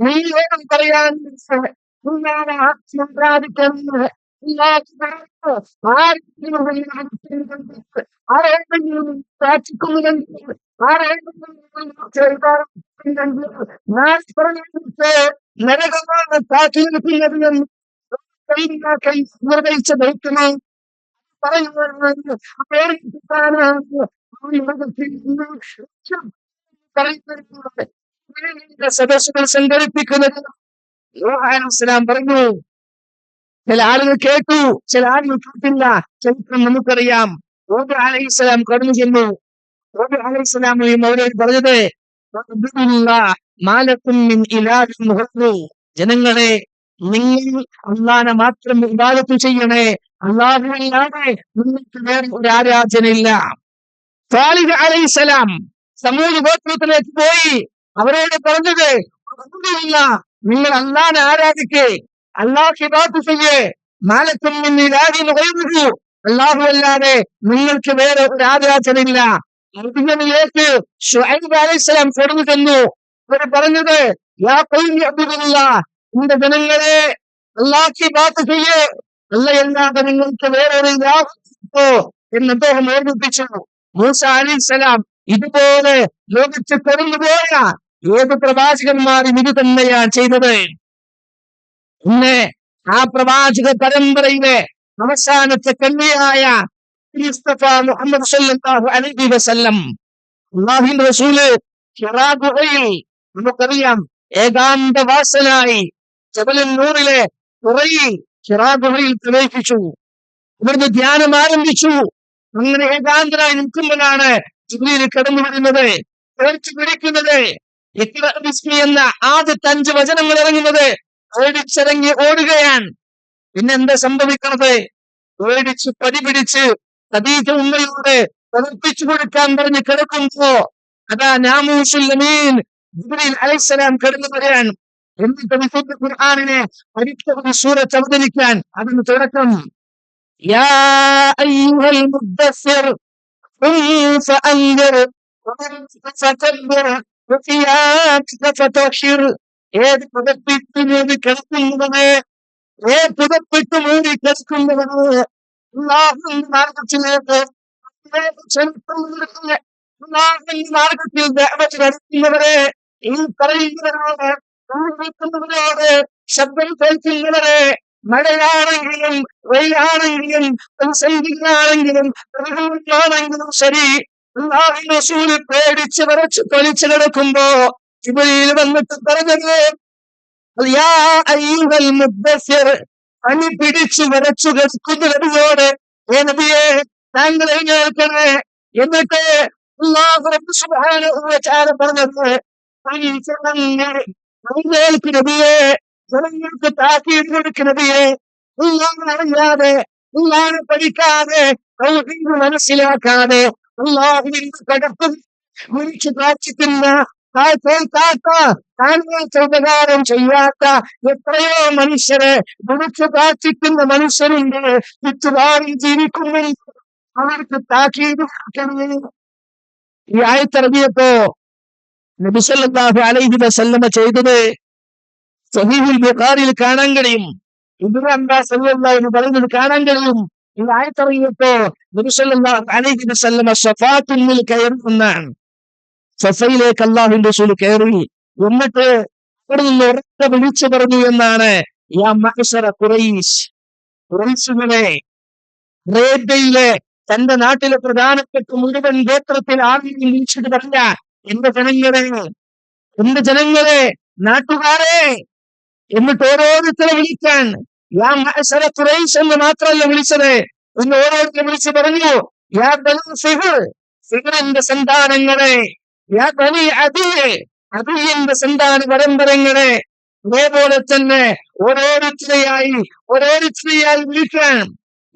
നീയോടും പറയാൻ ആത്മപ്രാപിക്കുന്നത് ആരെങ്കിലും പ്രാർത്ഥിക്കുന്നുണ്ടെങ്കിൽ നരകമാണ് കാത്തിരിക്കുന്നത് നിർവഹിച്ച ദൈത്യമേ പറയുന്നത് സദസ്സുകൾ സംഘടിപ്പിക്കുന്നത്. പറഞ്ഞു, ചില ആളുകൾ കേട്ടു, ചില ആളുകൾ കേട്ടില്ല. ചരിത്രം നമുക്കറിയാം. ഹൂദ് അലൈഹിസ്സലാം കടന്നു ചെന്നു. ഹൂദ് അലൈഹിസ്സലാമയും അവരോട് പറഞ്ഞത്, ജനങ്ങളെ, നിങ്ങൾ അല്ലാഹുവിനെ മാത്രം ഇബാദത്ത് ചെയ്യണേ, അല്ലാഹുവല്ലാതെ നിങ്ങൾക്ക് വേറെ ഒരു ആരാധനയില്ല. സാലിഹ് അലൈഹിസ്സലാം സമൂഹ ഗോത്രത്തിലേക്ക് പോയി. അവരോട് പറഞ്ഞത് ഒന്നുമില്ല, നിങ്ങൾ അള്ളാനെ ആരാധിക്കേ, അള്ളാഹ് ഇബാദത്ത് ചെയ്യേ, മാലക്കും അല്ലാഹു അല്ലാതെ നിങ്ങൾക്ക് വേറെ ഒരു ആരാധനയില്ല. മദീനയിലേക്ക് ശുഐബ് അലൈഹിസ്സലാം കടന്നു ചെന്നു. അവർ പറഞ്ഞത് യാ ഖൗമി അബ്ദുല്ലാഹ്, എന്റെ ജനങ്ങളെ അള്ളാഹ് ഇബാദത്ത് ചെയ്യേ, അല്ലയല്ലാതെ നിങ്ങൾക്ക് വേറെ ഒരു ഇലാഹുണ്ടോ എന്ന് അദ്ദേഹം ഓർമ്മിപ്പിച്ചു. മൂസ അലൈഹിസ്സലാം ഇതുപോലെ ലോകത്ത് കടന്നുപോയ ഏത് പ്രവാചകന്മാരും ഇത് തന്നെയാണ് ചെയ്തത്. ഇന്ന് ആ പ്രവാചക പരമ്പരയിലെ അവസാനത്തെ കന്യയായ മുസ്തഫ മുഹമ്മദ് സല്ലല്ലാഹു അലൈഹി വസല്ലം, അല്ലാഹുവിന്റെ റസൂല് ഹിറാ ഗുഹയിൽ നമുക്കറിയാം ഏകാന്തവാസനായി ജബലുൻ നൂറിലെ തുറയിൽ ഹിറാ ഗുഹയിൽ പ്രവേശിച്ചു. ഇവിടുന്ന് ധ്യാനം ആരംഭിച്ചു. അങ്ങനെ ഏകാന്തരായി നിൽക്കുമ്പോഴാണ് ജിബ്രീൽ കടന്നു വരുന്നത്, പേടിച്ചു പിടിക്കുന്നത്. ഇഖ്റ ബിസ്മി എന്ന ആദ്യത്തെ 5 വചനങ്ങൾ ഇറങ്ങുന്നത് പേടിച്ചിറങ്ങി ഓടുകയാണ്. പിന്നെന്താ സംഭവിക്കുന്നത്? പേടിച്ച് പടിപിടിച്ച് ഖദീജ ഉമ്മയോട് തണുപ്പിച്ചു കൊടുക്കാൻ പറഞ്ഞ് കിടക്കുമ്പോ അതാ നാമൂസുൽ അമീൻ ജിബ്രീൽ അലൈഹിസ്സലാം കടന്നു വരാൻ. എന്നിട്ട് വിശുദ്ധ ഖുർആനിനെ അടുത്ത ഒരു സൂറത്ത് അവതരിക്കാൻ. അതിന് തുടക്കം യാ അയ്യുഹൽ മുദ്ദസ്സിർ ഖും ഫഅൻദിർ ഫകബ്ബിർ വസിയാക ഫതഹ്ശിർ. ഏത് പുതപ്പിട്ട് മൂടി കിടക്കുന്നവനെ, പുതപ്പിട്ട് മൂടി കിടക്കുന്നവനെ അല്ലാഹുവിന്റെ മാർഗത്തിലേക്ക് മാർഗത്തിൽ ദഅവത്ത് നടത്തുന്നവരെ, ഈ പറയുന്നവരോട് നിൽക്കുന്നവരോട് ശബ്ദം കേൾക്കുന്നവരെ, മഴയാണെങ്കിലും വെയിലാണെങ്കിലും പ്രതിസന്ധികളാണെങ്കിലും പ്രകൃതിയാണെങ്കിലും ശരി, അല്ലാഹുവിന്റെ റസൂൽ പേടിച്ച് വിറച്ച് തൊലിച്ചു കിടക്കുമ്പോ ജിബ്രീൽ വന്നിട്ട് പറഞ്ഞത് യാ അയ്യുഹൽ മുദ്ദസ്സിർ, പനി പിടിച്ചു വിറച്ചു കിടക്കുന്ന നബിയോട്, ഏ നബിയെ താങ്കൾ എഴുന്നേൽക്കണേ. എന്നിട്ട് അല്ലാഹു റബ്ബ് സുബ്ഹാനഹു വ തആല പറഞ്ഞത് എഴുന്നേൽക്ക് നബിയെ, ജനങ്ങൾക്ക് താക്കീത് കൊടുക്ക് നബിയെ. അല്ലാഹു അറിയാതെ, അല്ലാഹു പഠിക്കാതെ, തൗഹീദ് മനസ്സിലാക്കാതെ, അല്ലാഹുവിന്റെ കടക്കും വിളിച്ചു പ്രാർത്ഥിക്കുന്ന, ഉപകാരം ചെയ്യാത്ത എത്രയോ മനുഷ്യരെ വിളിച്ചു പ്രാർത്ഥിക്കുന്ന മനുഷ്യരുണ്ട്. ചുറ്റുപാടും ജീവിക്കുന്നുണ്ട്. അവർക്ക് താക്കീത് കൊടുക്കണേ. ഈ ആയത്തിറങ്ങിയപ്പോ നബി സല്ലല്ലാഹു അലൈഹി വസല്ലമ ചെയ്തത് സഹീഹുൽ ബുഖാരിയിൽ കാണാൻ കഴിയും. ഇബ്നു അബ്ബാസ് റളിയല്ലാഹു അൻഹു പറയുന്നത് കാണാൻ കഴിയും. ഈ ആയത്തിറങ്ങിയപ്പോ നബി സല്ലല്ലാഹു അലൈഹി വസല്ലമ സഫാത്തുൽ കയറി എന്നാണ്. സഫയിലേക്ക് അല്ലാഹുവിന്റെ റസൂൽ കയറി. എന്നിട്ട് അവിടെ നിന്ന് ഉറക്കെ വിളിച്ചു പറഞ്ഞു എന്നാണ്, യാ മഅ്ശറ ഖുറൈശ്, ഖുറൈശുകളെ, അറേബ്യയിലെ തന്റെ നാട്ടിലെ പ്രധാനപ്പെട്ട മുഴുവൻ ഗോത്രത്തിൽ ആദ്യം വിളിച്ചിട്ട് പറഞ്ഞ എന്റെ ജനങ്ങളെ, എന്റെ ജനങ്ങളെ, നാട്ടുകാരെ, എന്നിട്ട് ഓരോരുത്തരെ വിളിക്കാൻ യാ മഅ്ശറ ഖുറൈശ് എന്ന് മാത്രമല്ല വിളിച്ചത്, എന്ന് ഓരോരുത്തരെ വിളിച്ച് പറഞ്ഞു യാ ബനീ ഫിഹ്ർ, ഫിഹ്റിന്റെ സന്താനങ്ങളെ, യാ ബനീ അദീ, അദീന്റെ സന്താന പരമ്പരങ്ങളെ. അതേപോലെ തന്നെ ഓരോരുത്തരെയായി വിളിക്കാൻ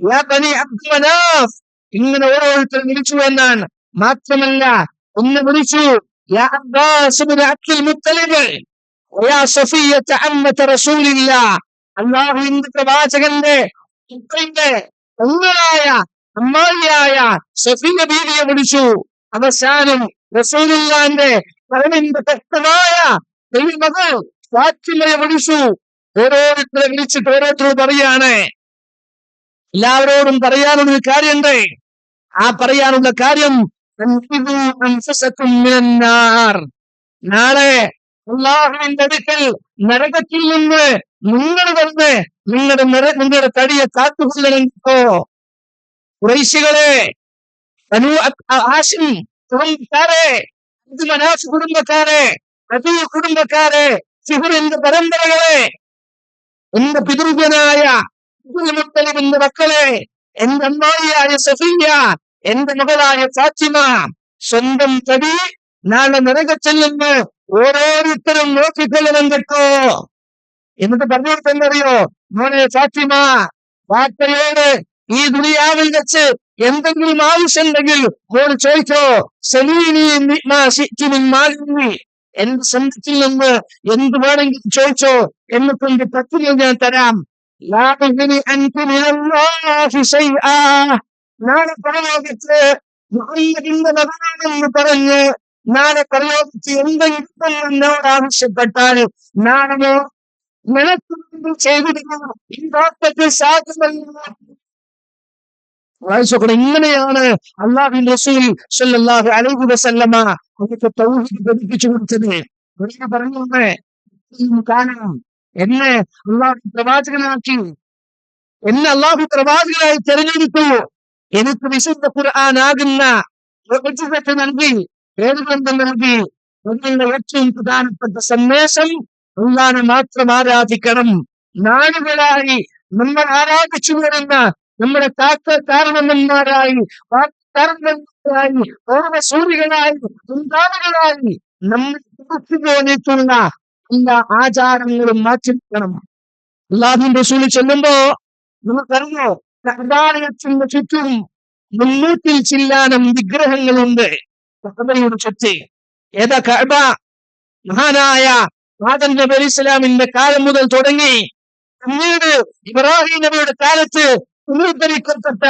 യാ ബനീ അബ്ദു മനാഫ്, ഇങ്ങനെ ഓരോരുത്തർ വിളിച്ചു എന്നാണ്. മാത്രമല്ല ഒന്ന് വിളിച്ചു യാ അബ്ബാസ് ഇബ്നു അബ്ദുൽ മുത്തലിബ് യാ സഫിയ്യത അമ്മത റസൂലില്ലാഹ്, അല്ലാഹുവിന്റെ പ്രവാചകന്റെ അമ്മായിയായ സഫിയ ബീവിയെ വിളിച്ചു. അവസാനം റസൂലുള്ളാഹിന്റെ കരളിന്റെ വ്യക്തമായ മകൾ ഫാത്തിമയെ വിളിച്ചു. ഓരോരുത്തരെ വിളിച്ചിട്ട് ഓരോരുത്തരോട് പറയാണ്, എല്ലാവരോടും പറയാനുള്ളൊരു കാര്യമുണ്ട്. ആ പറയാനുള്ള കാര്യം നാളെ അല്ലാഹുവിന്റെ അടുക്കൽ നരകത്തിൽ നിന്ന് നിങ്ങൾ വന്ന് നിങ്ങളുടെ തടിയെ കാത്തുകൊള്ളണമെന്നോ. ഖുറൈശികളെ, ബനൂ ഹാശിം കുടുംബക്കാരെ, മനാഫ് കുടുംബക്കാരെ, അദീ കുടുംബക്കാരെ, ഫിഹ്റിന്റെ പരമ്പരകളെ, എന്റെ പിതൃവ്യനായ അബ്ദുൽ മുത്തലിബിന്റെ മക്കളെ, എന്റെ അമ്മായിയായ സഫിയ, എന്റെ മകളായ ഫാത്തിമ, സ്വന്തം തടി നാളെ നരകത്തിൽ നിന്ന് ഓരോരുത്തരും നോക്കിക്കൊള്ളണം കേട്ടോ. എന്നിട്ട് പറഞ്ഞിട്ട് എന്തറിയോ, മോനെ ഫാത്തിമ, വാപ്പയോട് ഈ ദുനിയാവിൽ വെച്ച് എന്തെങ്കിലും ആവശ്യമുണ്ടെങ്കിൽ മോൾ ചോദിച്ചോ. സലീനി എന്റെ സ്വന്തത്തിൽ നിന്ന് എന്ത് വേണമെങ്കിലും ചോദിച്ചോ, എന്നിട്ടുണ്ട് പത്രിക ഞാൻ തരാം. നാളെ പരലോകത്ത് മുഹമ്മദിന്റെ മകനാണെന്ന് പറഞ്ഞ് നാളെ പരലോകത്ത് എന്തെങ്കിലും എന്നോട് ആവശ്യപ്പെട്ടാൽ നാളെ നിനക്ക് വേണ്ടി ചെയ്തിരിക്കുന്നു ഈ ലോകത്തിൽ സാധ്യമല്ല. ഇങ്ങനെയാണ് അല്ലാഹുവിന്റെ റസൂൽ സ്വല്ലല്ലാഹു അലൈഹി വസല്ലമ നമുക്ക് തൗഹീദ് പഠിപ്പിച്ചു കൊടുത്തത്. പറഞ്ഞേ കാരണം എന്നെ അല്ലാഹു പ്രവാചകനാക്കി, എന്നെ അല്ലാഹു പ്രവാചകനായി തെരഞ്ഞെടുത്തു. എനിക്ക് വിശുദ്ധ ഖുർആനാകുന്ന നൽകി, വേദഗ്രന്ഥം നൽകി. അതിന്റെ ഏറ്റവും പ്രധാനപ്പെട്ട സന്ദേശം അല്ലാഹുവിനെ മാത്രം ആരാധിക്കണം. നാടുകളായി നമ്മൾ ആരാധിച്ചു വരുന്ന നമ്മുടെ കാരണവന്മാരായി, സൂര്യകളായി, മുൻഗാമികളായി നമ്മൾ പോന്നിട്ടുള്ള എല്ലാ ആചാരങ്ങളും മാറ്റിവെക്കണം. അല്ലാഹുവിന്റെ റസൂൽ ചൊല്ലുമ്പോ നമുക്കറിയോ, കഅബയുടെ ചുറ്റും 300 ചില്ലാനം വിഗ്രഹങ്ങളുണ്ട്. കഅബയുടെ ചുറ്റി ഏതാ കഅബ? മഹാനായ ആദം നബി അലൈഹി സ്വലാമിന്റെ കാലം മുതൽ തുടങ്ങി പിന്നീട് ഇബ്രാഹിം നബിയുടെ കാലത്ത് പുനരുദ്ധരിക്കപ്പെട്ട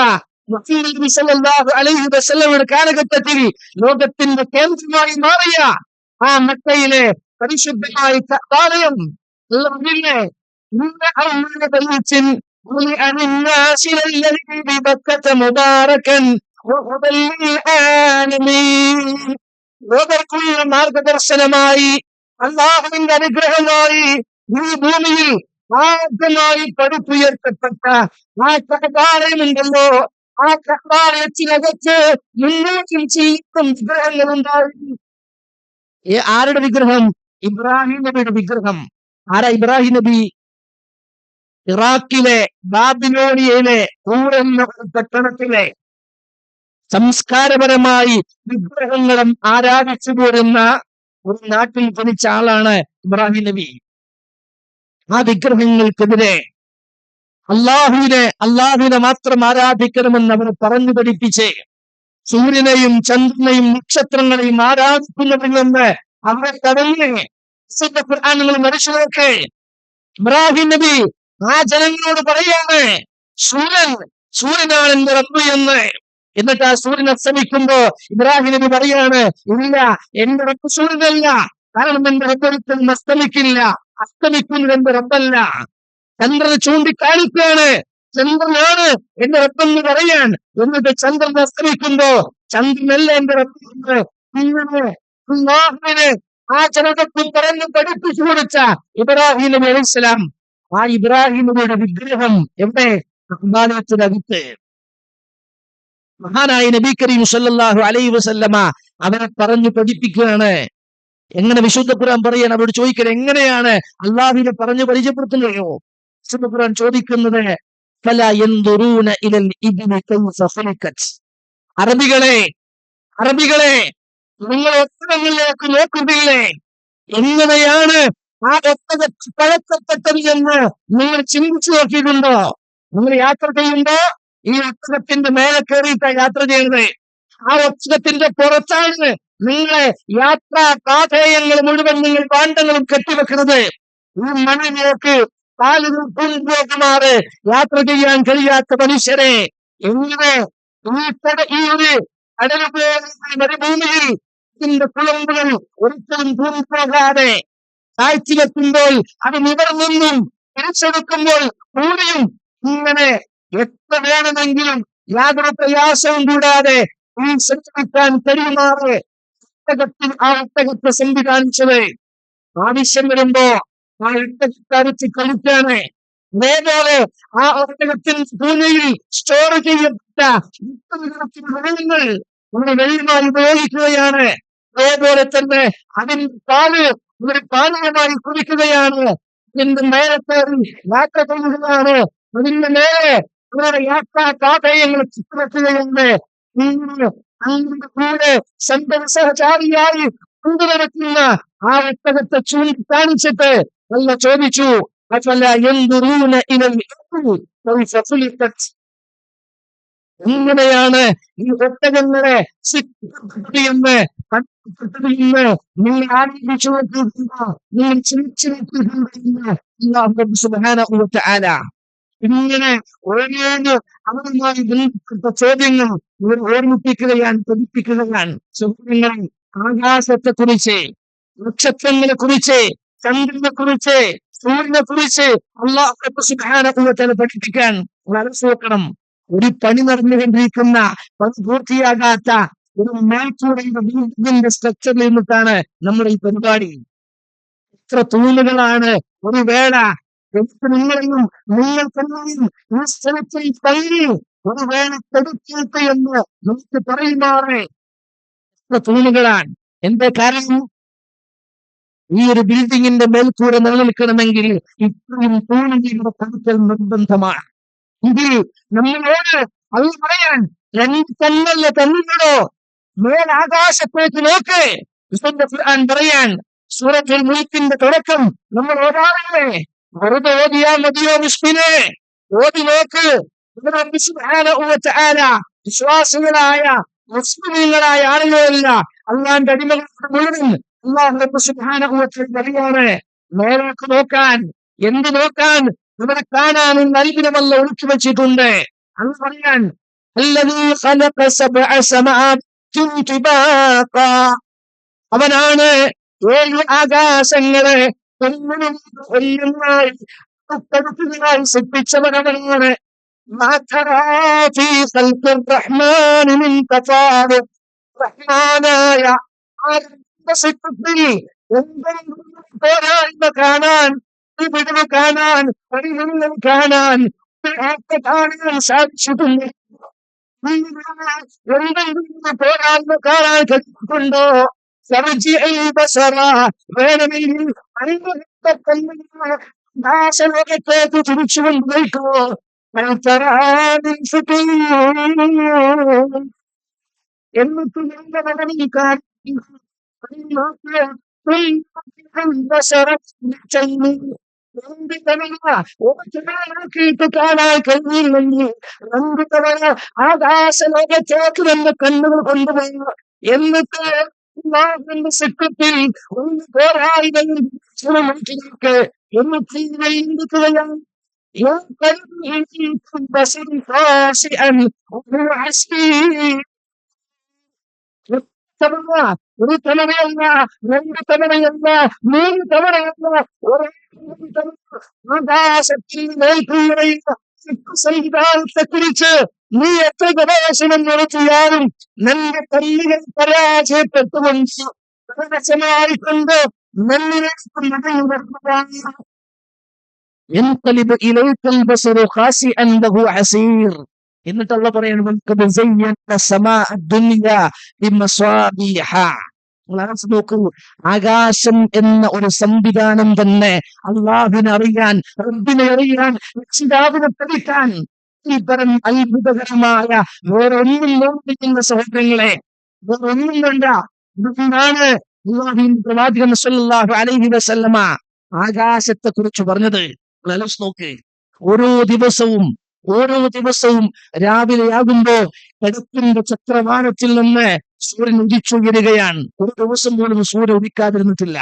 മുഹമ്മദ് നബി സല്ലല്ലാഹു അലൈഹി വസല്ലമയുടെ കാലഘട്ടത്തിൽ ലോകത്തിന്റെ കേന്ദ്രമായി മാറിയ ആ മക്കയിലെ പരിശുദ്ധമായ കഅബാലയം ലോകർക്കുള്ള മാർഗദർശനമായി, അല്ലാഹുവിന്റെ അനുഗ്രഹമായി ഈ ഭൂമിയിൽ ആദ്യമായി പടുത്തുയർത്തപ്പെട്ട ആ കഅബാലയമുണ്ടല്ലോ, ആ കഅബാലയത്തിനകത്ത് 300 ചില്ലം വിഗ്രഹങ്ങളുണ്ടായിരുന്നു. ആരുടെ വിഗ്രഹം? ഇബ്രാഹിം നബിയുടെ വിഗ്രഹം. ആരാ ഇബ്രാഹിം നബി? ഇറാഖിലെ ബാബിലോണിയയിലെ ഊർ എന്ന പട്ടണത്തിലെ സംസ്കാരപരമായി വിഗ്രഹങ്ങളും ആരാധിച്ചു പോരുന്ന ഒരു നാട്ടിൽ ജനിച്ച ആളാണ് ഇബ്രാഹിം നബി. ആ വിഗ്രഹങ്ങൾക്കെതിരെ അള്ളാഹുവിനെ മാത്രം ആരാധിക്കണമെന്ന് അവരെ പറഞ്ഞു പഠിപ്പിച്ച് സൂര്യനെയും ചന്ദ്രനെയും നക്ഷത്രങ്ങളെയും ആരാധിക്കുന്നതിൽ നിന്ന് അവരെ തടഞ്ഞ് ഖുർആനിൽ മനുഷ്യരൊക്കെ ഇബ്രാഹിം നബി ആ ജനങ്ങളോട് പറയാണ്, സൂര്യനാണ് എന്റെ റബ്ബ് എന്ന്. എന്നിട്ട് ആ സൂര്യൻ അസ്തമിക്കുമ്പോ ഇബ്രാഹിം നബി പറയാണ്, ഇല്ല, എന്റെ റബ്ബ് സൂര്യനല്ല, കാരണം എന്റെ റബ്ബൊരിക്കലും അസ്തമിക്കുന്നത് എന്റെ റബ്ബല്ല. ചന്ദ്രനെ ചൂണ്ടിക്കാണിക്കുകയാണ്, ചന്ദ്രനാണ് എന്റെ റബ്ബെന്ന് പറയാൻ. എന്നിട്ട് ചന്ദ്രൻ അസ്തമിക്കുമ്പോ ചന്ദ്രനല്ല എന്റെ റബ്ബ്. ഇങ്ങനെ ആ ജനതക്കും പറഞ്ഞ് പഠിപ്പിച്ചു കൊടുത്ത ഇബ്രാഹിം നബി അലൈഹി സ്വലാം, ആ ഇബ്രാഹിം നബിയുടെ വിഗ്രഹം എവിടെ? കഅബാലയത്തിനകത്ത്. മഹാനായ നബി കരീം സല്ലല്ലാഹു അലൈഹി വസല്ലമ അവരെ പറഞ്ഞു പഠിപ്പിക്കുകയാണ്. എങ്ങനെ വിശുദ്ധ ഖുർആൻ പറയാൻ അവരോട് ചോദിക്കുന്നത്, എങ്ങനെയാണ് അള്ളാഹുവിനെ പറഞ്ഞു പരിചയപ്പെടുത്തുന്നതോ? വിശുദ്ധ ഖുർആൻ ചോദിക്കുന്നത്, ഫലാ യൻദുറൂന ഇലൽ ഇബ്നി കൈഫ ഖുലിഖത്. അറബികളെ നിങ്ങൾ ഒട്ടകങ്ങളിലേക്ക് നോക്കുന്നില്ലേ? എങ്ങനെയാണ് ആ ഒട്ടകത്തിൽ പഴക്കപ്പെട്ടത് എന്ന് നിങ്ങൾ ചിന്തിച്ചു നോക്കിയിട്ടുണ്ടോ? നിങ്ങൾ യാത്ര ചെയ്യുമ്പോ ഈ ഒട്ടകത്തിന്റെ മേലെ കയറിയിട്ടാ യാത്ര ചെയ്യുന്നത്. ആ ഒട്ടകത്തിന്റെ പുറത്താണ് നിങ്ങളെ യാത്രാ പാഥേയങ്ങൾ മുഴുവൻ നിങ്ങൾ പാണ്ഡങ്ങളും കെട്ടിവെക്കുന്നത്. ഈ മണ്ണിലേക്ക് കാലുമാറ് യാത്ര ചെയ്യാൻ കഴിയാത്ത മനുഷ്യരെ എങ്ങനെ ഈ ഒരു മരുഭൂമിയിൽ ഇതിന്റെ കുളമ്പുകൾ ഒരിക്കലും തൂങ്ങിപ്പോകാതെ താഴ്ത്തിവെക്കുമ്പോൾ അത് നിവർന്നും തിരിച്ചെടുക്കുമ്പോൾ കൂടിയും ഇങ്ങനെ എത്ര വേണമെങ്കിലും യാതൊരു പ്രയാസവും കൂടാതെ ഈ സഞ്ചരിക്കാൻ കഴിയുമാറ് ആ ഒട്ടകത്തെ സംവിധാനിച്ചത്. ആവശ്യം വരുമ്പോ ആ ഒട്ടകത്തരച്ച് കളിക്കാണ്. അതേപോലെ ആ ഒട്ടകത്തിന് ഭൂമിയിൽ സ്റ്റോർ ചെയ്യപ്പെട്ട വെള്ളങ്ങൾ നമ്മുടെ വെള്ളമായി ഉപയോഗിക്കുകയാണ്. അതേപോലെ തന്നെ അതിന്റെ പാല് ഒരു പാനീയമായി കുടിക്കുകയാണ്. ഇതിന്റെ മേലെ കയറി യാത്ര ചെയ്യുകയാണ്. അതിന്റെ മേലെ അവരുടെ യാത്രാ പാഥേയങ്ങൾ ചിത്രവെക്കുകയുണ്ട്. അതിന്റെ കൂടെ സഹചാരിയായി കൊണ്ടുവരത്തുന്ന ആ ഒട്ടകത്തെ ചൂണ്ടിക്കാണിച്ചിട്ട് അല്ല ചോദിച്ചു, എങ്ങനെയാണ് ഈ ഒട്ടകങ്ങളെ ശിക്ഷിക്കപ്പെട്ടത് എന്ന് കണ്ടെത്തപ്പെട്ടത് എന്ന് നിങ്ങൾ ആലോചിച്ചു നോക്കിയിട്ടുണ്ടോ? നിങ്ങൾ ചിന്തിച്ചു നോക്കിയിട്ടുണ്ടോ എന്ന് അല്ലാഹു സുബ്ഹാനഹു വ തആല ഇങ്ങനെ ഓരോന്ന് അവരുമായി ബന്ധപ്പെട്ട ചോദ്യങ്ങൾ ഇവർ ഓർമ്മിപ്പിക്കുകയാണ്, പഠിപ്പിക്കുകയാണ്. സുഹൃത്തുക്കളെ, ആകാശത്തെ കുറിച്ച്, നക്ഷത്രങ്ങളെ കുറിച്ച്, ചന്ദ്രനെ കുറിച്ച്, സൂര്യനെ കുറിച്ച് അല്ലാഹു സുബ്ഹാനഹു വ തആല പഠിപ്പിക്കാൻ നോക്കണം. ഒരു പണി നടന്നുകൊണ്ടിരിക്കുന്ന, പണി പൂർത്തിയാകാത്ത ഒരു മേൽക്കൂടയുടെ ബിൽഡിംഗിന്റെ സ്ട്രക്ചറിൽ നിന്നിട്ടാണ് നമ്മുടെ ഈ പരിപാടി. എത്ര തൂണുകളാണ് ഒരു വേള നിങ്ങളെയും നിങ്ങൾക്കെല്ലാം ഈ സ്ഥലത്തിൽ തള്ളി ഒരു വേള കെടുത്തിയിട്ട് എന്ന് നമുക്ക് പറയുമാറേ എത്ര തൂണുകളാണ്. എന്താ കാരണം? ഈ ഒരു ബിൽഡിങ്ങിന്റെ മേൽക്കൂടെ നിലനിൽക്കണമെങ്കിൽ ഇത്രയും തൂണുകളുടെ കടുക്കൽ നിർബന്ധമാണ്. ഇതിൽ നമ്മളോട് അത് പറയാൻ രണ്ട് കണ്ണല്ല കണ്ണുകളോ മേലാകാശത്തേക്ക് നോക്ക്. വിശുദ്ധ ഖുർആൻ പറയാൻ സൂറത്തുൽ മുൽക്കിന്റെ തുടക്കം നമ്മൾ ഓടാറില്ലേ? വെറുതെ ഓതിയാൽ മതിയോ മുസ്ലിമേ? ഓതി നോക്ക്. റബ്ബ് സുബ്ഹാനഹു വ തആല വിശ്വാസികളായ മുസ്ലിമീങ്ങളായ ആളുകളല്ല, അള്ളാന്റെ അടിമകളുടെ മുഴുവൻ അല്ലാഹു സുബ്ഹാനഹു വ തആല പറയാണ് മേലേക്ക് നോക്കാൻ. എന്ത് നോക്കാൻ? ഇവിടെ കാണാനുള്ള അത്ഭുതമല്ല ഒളിച്ചു വെച്ചിട്ടുണ്ട്. അന്ന് പറയാൻ അല്ലദീ ഖലഖ സബ്അ സമാഅത്തിൻ തിബാഖാ, അവനാണ് 7 ആകാശങ്ങളെ ഒന്നായി സൃഷ്ടിച്ചവനവനാണ്. മാ തറാ ഫീ ഖൽഖിർ റഹ്മാനി മിൻ തഫാവുത്, റഹ്മാനായ സൃഷ്ടിപ്പിൽ എന്തെങ്കിലും പോരായ്മ കാണാൻ, വിടവ് കാണാൻ, പരിഗണന കാണാൻ കാണാൻ സാധിച്ചിട്ടുണ്ട്. എന്തെങ്കിലും പോരായ്മ കാണാൻ കഴിഞ്ഞിട്ടുണ്ടോ? വേണമെങ്കിൽ ആകാശലോകത്തേക്ക് തിരിച്ചു കൊണ്ടുപോയിക്കോ. എന്നിട്ട് എന്റെ മകനിൽ നോക്കിയിട്ട് കാണാൻ കഴിയില്ലെങ്കിൽ 2 തവണ ആകാശലോകത്തേക്ക് തന്നെ കണ്ണുകൾ കൊണ്ടുപോയി. എന്നിട്ട് അല്ലാഹുവിന്റെ സൃഷ്ടിപ്പിൽ ഒന്ന് പോരായ്മയും മനസ്സിലാക്ക്. എന്നിട്ട് ചിന്തിക്കുകയാണ് ഒരു തവണയല്ല, 2 തവണയല്ല, 3 തവണയല്ല, ആകാശത്തിൽ സംവിധാനത്തെ കുറിച്ച് നീ എത്ര ഗവേഷണം നടത്തിയാലും നിന്റെ കല്ലുകൾ പരാജയപ്പെട്ടുകൊണ്ട് പ്രകാശമായിക്കൊണ്ട് നന്നിലേക്ക് മടങ്ങി ينقلب إليك البصر خاسئا له حسير. എന്നിട്ട് അല്ലാഹു പറയുന്നു നോക്കൂ, ആകാശം എന്ന ഒരു സംവിധാനം തന്നെ അള്ളാഹുവിനെ അറിയാൻ, റബ്ബിനെ അറിയാൻ, രക്ഷിതാവിനെ പഠിക്കാൻ ഇത്തരം അത്ഭുതകരമായ വേറൊന്നും നോക്കിക്കുന്ന സഹോദരങ്ങളെ, വേറൊന്നും വേണ്ട. ഇതുകൊണ്ടാണ് അല്ലാഹുവിന്റെ പ്രവാചകൻ സ്വല്ലല്ലാഹു അലൈഹി വസല്ലമ ആകാശത്തെ കുറിച്ച് പറഞ്ഞത്. നോക്ക്, ഓരോ ദിവസവും രാവിലെയാകുമ്പോ കിഴക്കിന്റെ ചക്രവാളത്തിൽ നിന്ന് സൂര്യൻ ഉദിച്ചുയരുകയാണ്. ഒരു ദിവസം പോലും സൂര്യൻ ഉദിക്കാതിരുന്നിട്ടില്ല.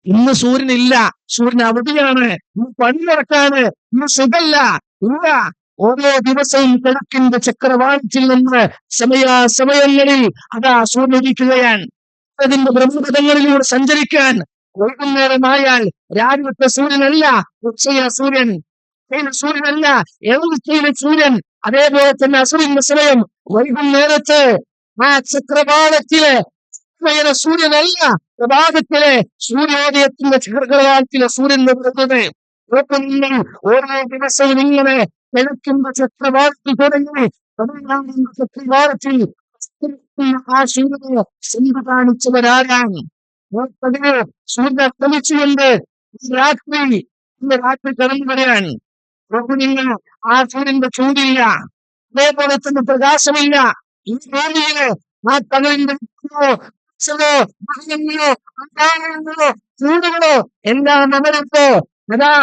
ഇന്ന് സൂര്യനില്ല, സൂര്യൻ അവധിയാണ്, ഇന്ന് പണി നടക്കാണ്, ഇന്ന് സുഖല്ല, ഇല്ല. ഓരോ ദിവസവും കിഴക്കിന്റെ ചക്രവാളത്തിൽ നിന്ന് സമയങ്ങളിൽ അതാ സൂര്യൻ ഉദിക്കുകയാണ്. അതിന്റെ ബ്രഹ്മപഥങ്ങളിലൂടെ സഞ്ചരിക്കാൻ വൈകുന്നേരമായാൽ രാവിലത്തെ സൂര്യനല്ല, ഉച്ചയിലെ സൂര്യൻ, സൂര്യനല്ല, എഴുത്തിയിലെ സൂര്യൻ. അതേപോലെ തന്നെ അസുരന്റെ സമയം വൈകുന്നേരത്ത് ആ ചക്രവാളത്തിലെ സൂര്യനല്ല, പ്രഭാതത്തിലെ സൂര്യോദയത്തിന്റെ ചക്രവാളത്തിലെ സൂര്യൻ വരുന്നത്. ഓരോ ദിവസവും ഇങ്ങനെ കിഴക്കിന്റെ ചക്രവാളത്തിൽ തുടങ്ങി തമിഴ്നാടിന്റെ ചക്രവാളത്തിൽ ആ സൂര്യനെ ചിന്ത കാണിച്ചവരാരാണ്? സൂര്യൻ അസ്തമിച്ചുകൊണ്ട് രാത്രി കടന്നു വരാൻ നിങ്ങൾ ആ സൂര്യന്റെ ചൂടില്ല, അതേപോലെ തന്നെ പ്രകാശമില്ല. ഈ ഭൂമിയില് ആ പകലിന്റെ ചൂടുകളോ എല്ലാം അമരത്തോ അതാ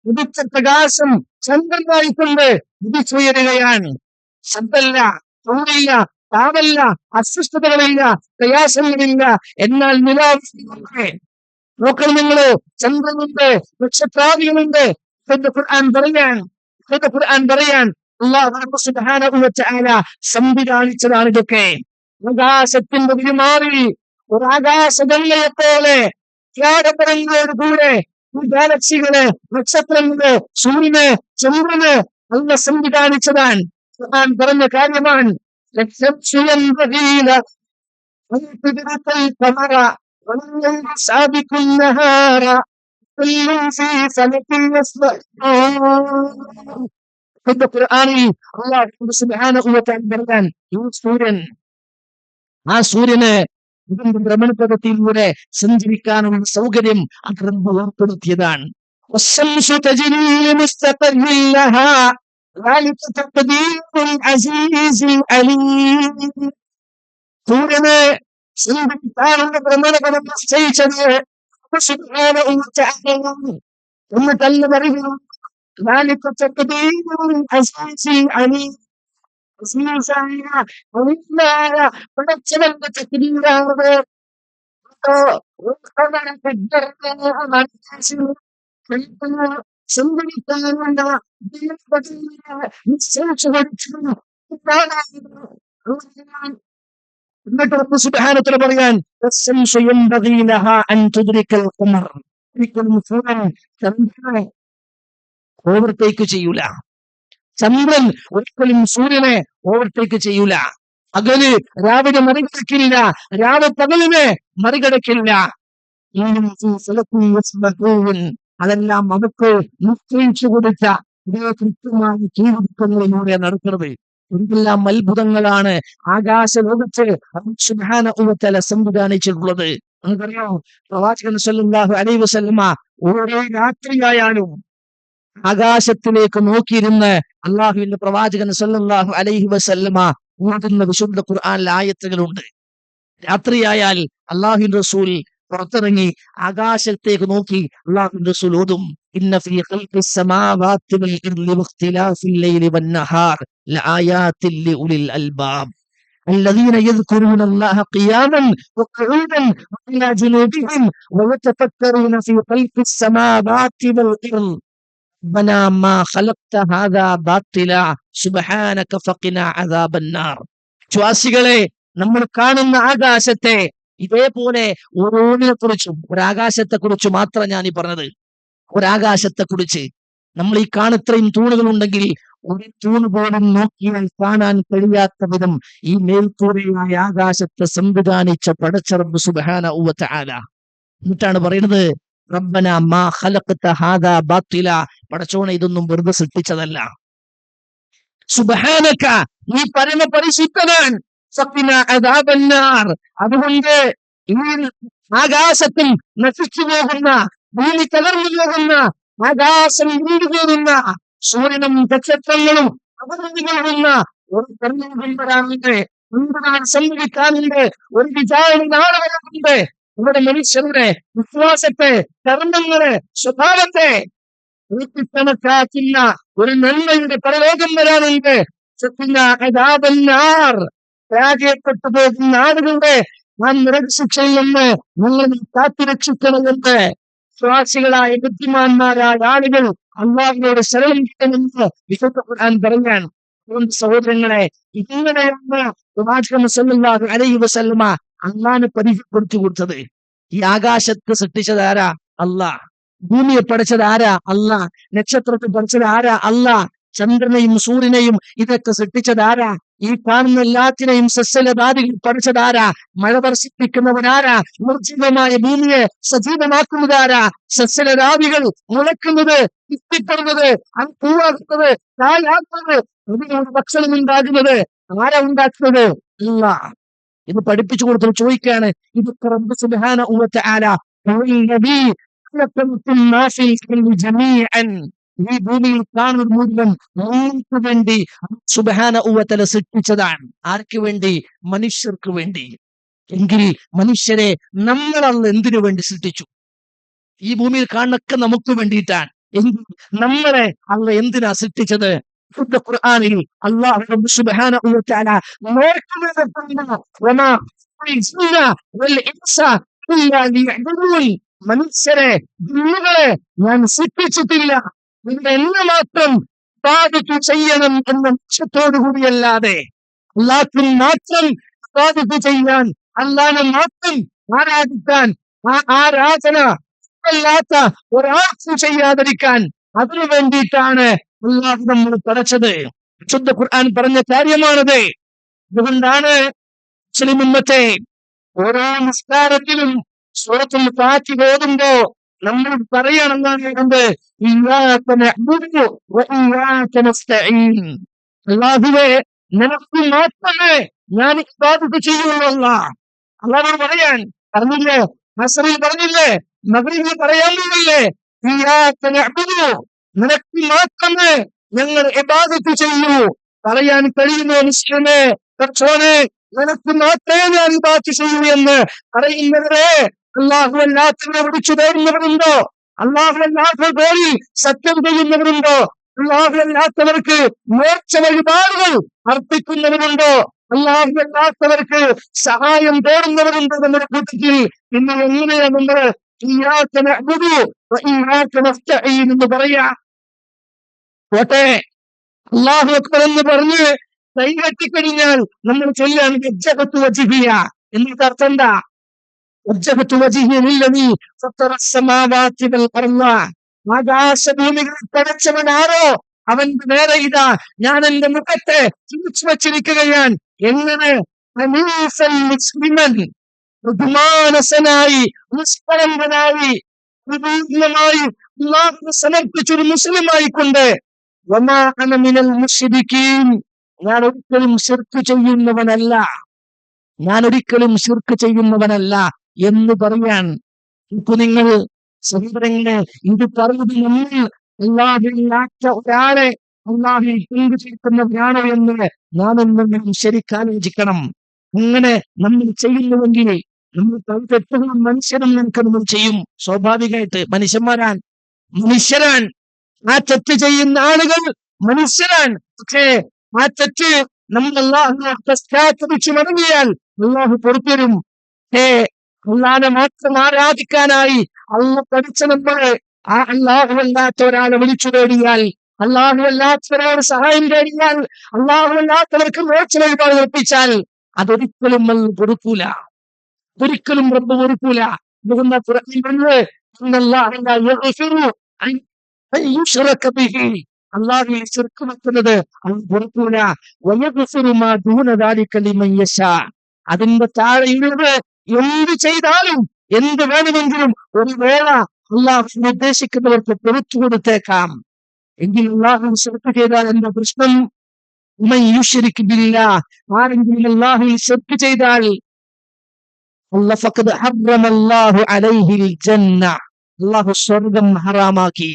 ഉദിച്ച പ്രകാശം ചന്ദ്രനായിക്കൊണ്ട് ഉദിച്ചുയരുകയാണ്. ശബ്ദമില്ല, ചൂടില്ല, താപമില്ല, അസ്വസ്ഥതകളില്ല, പ്രയാസങ്ങളില്ല. എന്നാൽ നിലാവ് നോക്കണം നിങ്ങള്, ചന്ദ്രനുണ്ട്, നക്ഷത്രാദികളുണ്ട്. ഖുർആൻ പറയാൻ അല്ലാഹു സുബ്ഹാനഹു വ തആല സംവിധാനിച്ചതാണ് ഇതൊക്കെ. ആകാശത്തിന്റെ വിരുമാറിൽ ഒരു ആകാശഗംഗയെ പോലെ ത്യാഗപരങ്ങളോട് കൂടെ ഈ ഗാലക്സികള്, നക്ഷത്രങ്ങള്, സൂര്യന്, ചന്ദ്രന് അല്ല സംവിധാനിച്ചതാണ്. ഖുർആൻ പറഞ്ഞ കാര്യമാണ്. ഖുർആനിൽ അല്ലാഹു സുബ്ഹാനഹു വ തആല പറയാൻ ഈ സൂര്യന് ഇതിന്റെ ഭ്രമണപഥത്തിലൂടെ സഞ്ചരിക്കാനുള്ള സൗകര്യം അക്രമം ഏർപ്പെടുത്തിയതാണ്. സൂര്യന് സഞ്ചരിക്കാനുള്ള ഭ്രമണപഥം നിശ്ചയിച്ചത് എന്നിട്ടല്ല പറയുന്നു പടച്ചവന്റെ തക്ദീറാണ്. സംഭവിക്കാനുള്ള എന്നിട്ട് റബ്ബ് സുബ്ഹാനഹു വ തആല പറയാൻ ചന്ദ്രനെ ഓവർടേക്ക് ചെയ്യൂല. ചന്ദ്രൻ ഒരിക്കലും സൂര്യനെ ഓവർടേക്ക് ചെയ്യൂല. പകല് രാവിലെ മറികടക്കില്ല, രാവിലെ പകലിനെ മറികടക്കില്ല. അതെല്ലാം നമുക്ക് നിശ്ചയിച്ചു കൊടുത്ത കൃത്യമായി ജീവിതങ്ങളിലൂടെ നടക്കുന്നത്. എന്തെല്ലാം അത്ഭുതങ്ങളാണ് ആകാശലോകത്ത് സുബ്ഹാനഹു വ തആല സംവിധാനിച്ചിട്ടുള്ളത്. നമുക്കറിയാം, പ്രവാചകൻ സല്ലല്ലാഹു അലൈഹി വസല്ലമ ഓരോ രാത്രിയായാലും ആകാശത്തിലേക്ക് നോക്കിയിരുന്ന് അള്ളാഹുവിന്റെ പ്രവാചകൻ സല്ലല്ലാഹു അലൈഹി വസല്ലമ ഓതുന്ന വിശുദ്ധ ഖുർആനിൽ ആയത്തുകളുണ്ട്. രാത്രിയായാൽ അള്ളാഹുവിന്റെ റസൂൽ പുറത്തിറങ്ങി ആകാശത്തേക്ക് നോക്കി അള്ളാഹുവിന്റെ റസൂൽ ഓതും, ഇന്ന ഫീ ഖൽഖിസ് സമാവാതി വൽ അർളി വഖ്തിലാഫിൽ ലൈലി വൻ നഹാർ ലആയാതിൻ ലിഉലിൽ അൽബാബ് الذين يذكرون الله قياما وقعودا وعلى جنوبهم ويتفكرون في خلق السماوات والأرض ربنا ما خلقت هذا باطلا سبحانك فقنا عذاب النار. വിശ്വാസികളെ, നമ്മൾ കാണുന്ന ആകാശത്തെ ഇതേപോലെ ഓരോന്നിനെ കുറിച്ചും, ഒരാകാശത്തെ കുറിച്ച് മാത്രം ഞാൻ ഈ പറഞ്ഞത്, ഒരാകാശത്തെ കുറിച്ച്. നമ്മൾ ഈ കാണുത്രയും തൂണുകൾ ഉണ്ടെങ്കിൽ ഒരു തൂണ് പോലും നോക്കിയാൽ കാണാൻ കഴിയാത്ത വിധം ഈ മേൽക്കൂരയായ ആകാശത്തെ സംവിധാനിച്ച പടച്ച റബ്ബ് സുബ്ഹാനഹു വ തആല. എന്നിട്ടാണ് പറയുന്നത്, റബ്ബന മാ ഖലഖത ഹാദാ ബാത്തില, പടച്ചോനെ ഇതൊന്നും വെറുതെ സൃഷ്ടിച്ചതല്ല. സുബ്ഹാനക, നീ പരമപരിശുദ്ധനാണ്. ഫഖിനാ അദാബന്നാർ, അതുകൊണ്ട് ഈ ആകാശത്തിൽ നശിച്ചു പോകുന്ന, ഭൂമി തകർന്നു പോകുന്ന, ആകാശം വീണ്ടുപോകുന്ന സൂര്യനും നക്ഷത്രങ്ങളും അപകടങ്ങളുന്ന ഒരു കർമ്മങ്ങളുണ്ട്, സംഭവിക്കാനുണ്ട്, ഒരു വിചാരണ നാളെ വരുന്നുണ്ട്. ഇവിടെ മനുഷ്യരുടെ വിശ്വാസത്തെ, കർമ്മങ്ങളെ, സ്വഭാവത്തെ കണക്കാക്കുന്ന ഒരു നന്മയുടെ പരലോകം വരാനുണ്ട്. പരാജയപ്പെട്ടു പോകുന്ന ആളുകളുടെ നരകശിക്ഷയിൽ നിന്ന് ഞങ്ങൾ കാത്തുരക്ഷിക്കണമെന്ന് വിശ്വാസികളായ ബുദ്ധിമാന്മാരായ ആളുകൾ അല്ലാഹുവിനോട് ശരണം കിട്ടണമെന്ന് വിശുദ്ധ ഖുർആൻ പറഞ്ഞാണ്. സഹോദരങ്ങളെ, ഇങ്ങനെയാണ് പ്രവാചകൻ സല്ലല്ലാഹു അലൈഹി വസല്ലമ അള്ളാഹിനെ പരിചയപ്പെടുത്തി കൊടുത്തത്. ഈ ആകാശത്തെ സൃഷ്ടിച്ചത് ആരാ? അല്ലാഹ്. ഭൂമിയെ പഠിച്ചത് ആരാ? അല്ലാഹ്. നക്ഷത്രത്തെ പഠിച്ചത് ആരാ? അല്ലാഹ്. ചന്ദ്രനെയും സൂര്യനെയും ഇതൊക്കെ സൃഷ്ടിച്ചത് ആരാ? ഈ കാണുന്ന എല്ലാത്തിനെയും സസ്യലതാദികൾ പഠിച്ചതാരാ? മഴ വർഷിപ്പിക്കുന്നവനാരാ? നിർജീവമായ ഭൂമിയെ സജീവമാക്കുന്നതാരാ? സസ്യലതാദികൾ മുളയ്ക്കുന്നത്, ഇത്തിപ്പെടുന്നത്, അത് പൂവാക്കുന്നത്, കായാക്കുന്നത്, അതിനോട് ഭക്ഷണം ഉണ്ടാകുന്നത് ആരാ ഉണ്ടാക്കുന്നത്? അല്ലാഹ്. ഇത് പഠിപ്പിച്ചു കൊടുത്തു ചോദിക്കാണ്, ഇതൊക്കെ റബ്ബ് സുബ്ഹാനഹു വ തആല ഈ ഭൂമിയിൽ കാണുന്നത് മുഴുവൻ നിങ്ങൾക്ക് വേണ്ടി സുബ്ഹാനഹു വ തആല സൃഷ്ടിച്ചതാണ്. ആർക്ക് വേണ്ടി? മനുഷ്യർക്ക് വേണ്ടി. എങ്കിൽ മനുഷ്യരെ നമ്മൾ എന്തിനു വേണ്ടി സൃഷ്ടിച്ചു? ഈ ഭൂമിയിൽ കാണുന്നൊക്കെ നമുക്ക് വേണ്ടിയിട്ടാണ്. എങ്കിൽ നമ്മളെ അള്ള എന്തിനാ സൃഷ്ടിച്ചത്? വിശുദ്ധ ഖുർആനിൽ അല്ലാഹു സുബ്ഹാനഹു വ തആല നോക്കുന്നത് പറയുന്നു, വമാ ഖൽഖന വൽ ഇൻസ ഇല്ലാ ലിയഅ്ബുദൂൻ. മനുഷ്യരെ ജിന്നുകളെ ഞാൻ സൃഷ്ടിച്ചിട്ടില്ല നിങ്ങൾ എന്നെ മാത്രം ഇബാദത്ത് ചെയ്യണം എന്ന ലക്ഷ്യത്തോടു കൂടിയല്ലാതെ, അല്ലാഹുവിന് മാത്രം ഇബാദത്ത് ചെയ്യാൻ, അല്ലാഹുവിനെ മാത്രം ആരാധിക്കാൻ, ആ ആരാധന അല്ലാത്ത ഒരാൾക്കും ചെയ്യാതിരിക്കാൻ, അതിനു വേണ്ടിയിട്ടാണ് അല്ലാഹു നമ്മൾ പടച്ചത്. വിശുദ്ധ ഖുർആൻ പറഞ്ഞ കാര്യമാണത്. അതുകൊണ്ടാണ് മുസ്ലിം ഉമ്മത്തെ ഓരോ നിസ്കാരത്തിലും സൂറത്തുൽ ഫാത്തിഹ ഓതുമ്പോ നമ്മൾ പറയണമെന്നാണ് ഇയ്യാക നഅ്ബുദു വ ഇയ്യാക നസ്തഈൻ. അല്ലാഹുവേ, നിനക്ക് മാത്രമേ ഞാൻ ഇബാദത്ത് ചെയ്യുള്ളൂ. അല്ലാഹു പറയാൻ പറഞ്ഞില്ലേ, അസ്റിൽ പറഞ്ഞില്ലേ, മഗ്രിബിൽ പറയാൻ പോയില്ലേ, ഇയ്യാക നഅ്ബുദു, നിനക്ക് മാത്രമേ ഞങ്ങൾ ഇബാദത്ത് ചെയ്യൂ. പറയാൻ കഴിയുന്ന മുസ്ലിമേ, കർഷകനെ, നിനക്ക് മാത്രമേ ഞാൻ ഇബാദത്ത് ചെയ്യൂ എന്ന് പറയുന്നവരെ അല്ലാഹു അല്ലാത്തവരെ വിളിച്ചു തേടുന്നവരുണ്ടോ? അല്ലാഹു അല്ലാത്ത പേരിൽ സത്യം ചെയ്യുന്നവരുണ്ടോ? അല്ലാഹു അല്ലാത്തവർക്ക് മോക്ഷ വഴിപാടുകൾ അർപ്പിക്കുന്നവരുണ്ടോ? അല്ലാഹു അല്ലാത്തവർക്ക് സഹായം തേടുന്നവരുണ്ടോ നമ്മുടെ കൂട്ടത്തിൽ? ഇന്ന് എങ്ങനെയാ നമ്മൾ ഇയ്യാക നഅ്ബുദു വ ഇയ്യാക നസ്തഈൻ എന്ന് പറയാ? പോട്ടെ, അല്ലാഹു അക്ബർ എന്ന് പറഞ്ഞ് കൈകെട്ടിക്കഴിഞ്ഞാൽ നമ്മൾ ചൊല്ലാണ് വജ്ജഹതു വജ്ഹിയ. എന്നിട്ട് അർത്ഥം എന്താ? വജ്ജഹതു വജ്ഹിയ ലില്ലദീ ഫത്തറ അസ്സമാവാതി വൽ അർള. ആകാശഭൂമികൾ പടച്ചവൻ ആരോ അവന്റെ നേരെ ഇതാ ഞാൻ എന്റെ മുഖത്തെ തിരിച്ചു വച്ചിരിക്കുകയാണ്. എങ്ങനെ? ഹനീഫൻ മുസ്ലിമൻ, ബഹുമാനസനായി, നിഷ്കളങ്കനായി, പൂർണ്ണമായി അല്ലാഹുവിന് സമർപ്പിച്ചൊരു മുസ്ലിമായിക്കൊണ്ട്. വമാ അന മിനൽ മുശ്രികീൻ, ഞാൻ ഒരിക്കലും ശിർക്ക് ചെയ്യുന്നവനല്ല, ഞാൻ ഒരിക്കലും ശിർക്ക് ചെയ്യുന്നവനല്ല എന്ന് പറയാൻ. ഇപ്പൊ നിങ്ങൾ സഹോദരങ്ങളെ, ഇത് പറഞ്ഞത് നമ്മൾ അല്ലാഹുവില്ലാത്ത ഒരാളെ അല്ലാഹുവിൽ പങ്കു ചേർക്കുന്നവരാണോ എന്ന് നാമെന്നും ശരിക്കാലോചിക്കണം. അങ്ങനെ നമ്മൾ ചെയ്യുന്നുവെങ്കിൽ നമ്മൾ തെറ്റുകളും മനുഷ്യരും നമ്മൾ ചെയ്യും. സ്വാഭാവികമായിട്ട് മനുഷ്യരാൻ ആ തെറ്റ് ചെയ്യുന്ന ആളുകൾ മനുഷ്യരാണ്. പക്ഷേ ആ തെറ്റ് നമ്മൾ അല്ലാഹുവിനെ പശ്ചാത്തപിച്ചു മടങ്ങിയാൽ അല്ലാഹു പൊറുത്തരും. അല്ലാഹുവിനെ മാത്രം ആരാധിക്കാനായി അല്ലാഹു പഠിച്ച നമ്മൾ ആ അല്ലാഹു അല്ലാത്ത ഒരാളെ വിളിച്ചു തേടിയാൽ, അല്ലാഹു അല്ലാത്തവരോട് സഹായം തേടിയാൽ, അല്ലാഹു അല്ലാത്തവർക്ക് മോക്ഷ വഴിപാട് ഏൽപ്പിച്ചാൽ അതൊരിക്കലും പൊറുക്കൂല, ഒരിക്കലും റബ്ബ് പൊറുക്കൂല. അല്ലാഹുവിൽ ശിർക്ക് വെക്കുന്നത് അവൻ പൊറുക്കൂല. അതിന്റെ താഴെയുള്ളത് എന്ത് ചെയ്താലും എന്ത് വേണമെങ്കിലും ഒരു വേള അല്ലാഹു ഉദ്ദേശിക്കുന്നവർക്ക് പൊറുത്തു കൊടുത്തേക്കാം. എങ്കിൽ അല്ലാഹു ശിർക്ക് ചെയ്താൽ എന്താ പ്രശ്നം? ആരെങ്കിലും അല്ലാഹുവിൽ ശിർക്ക് ചെയ്താൽ അല്ലാഹു സ്വർഗം ഹറാമാക്കി.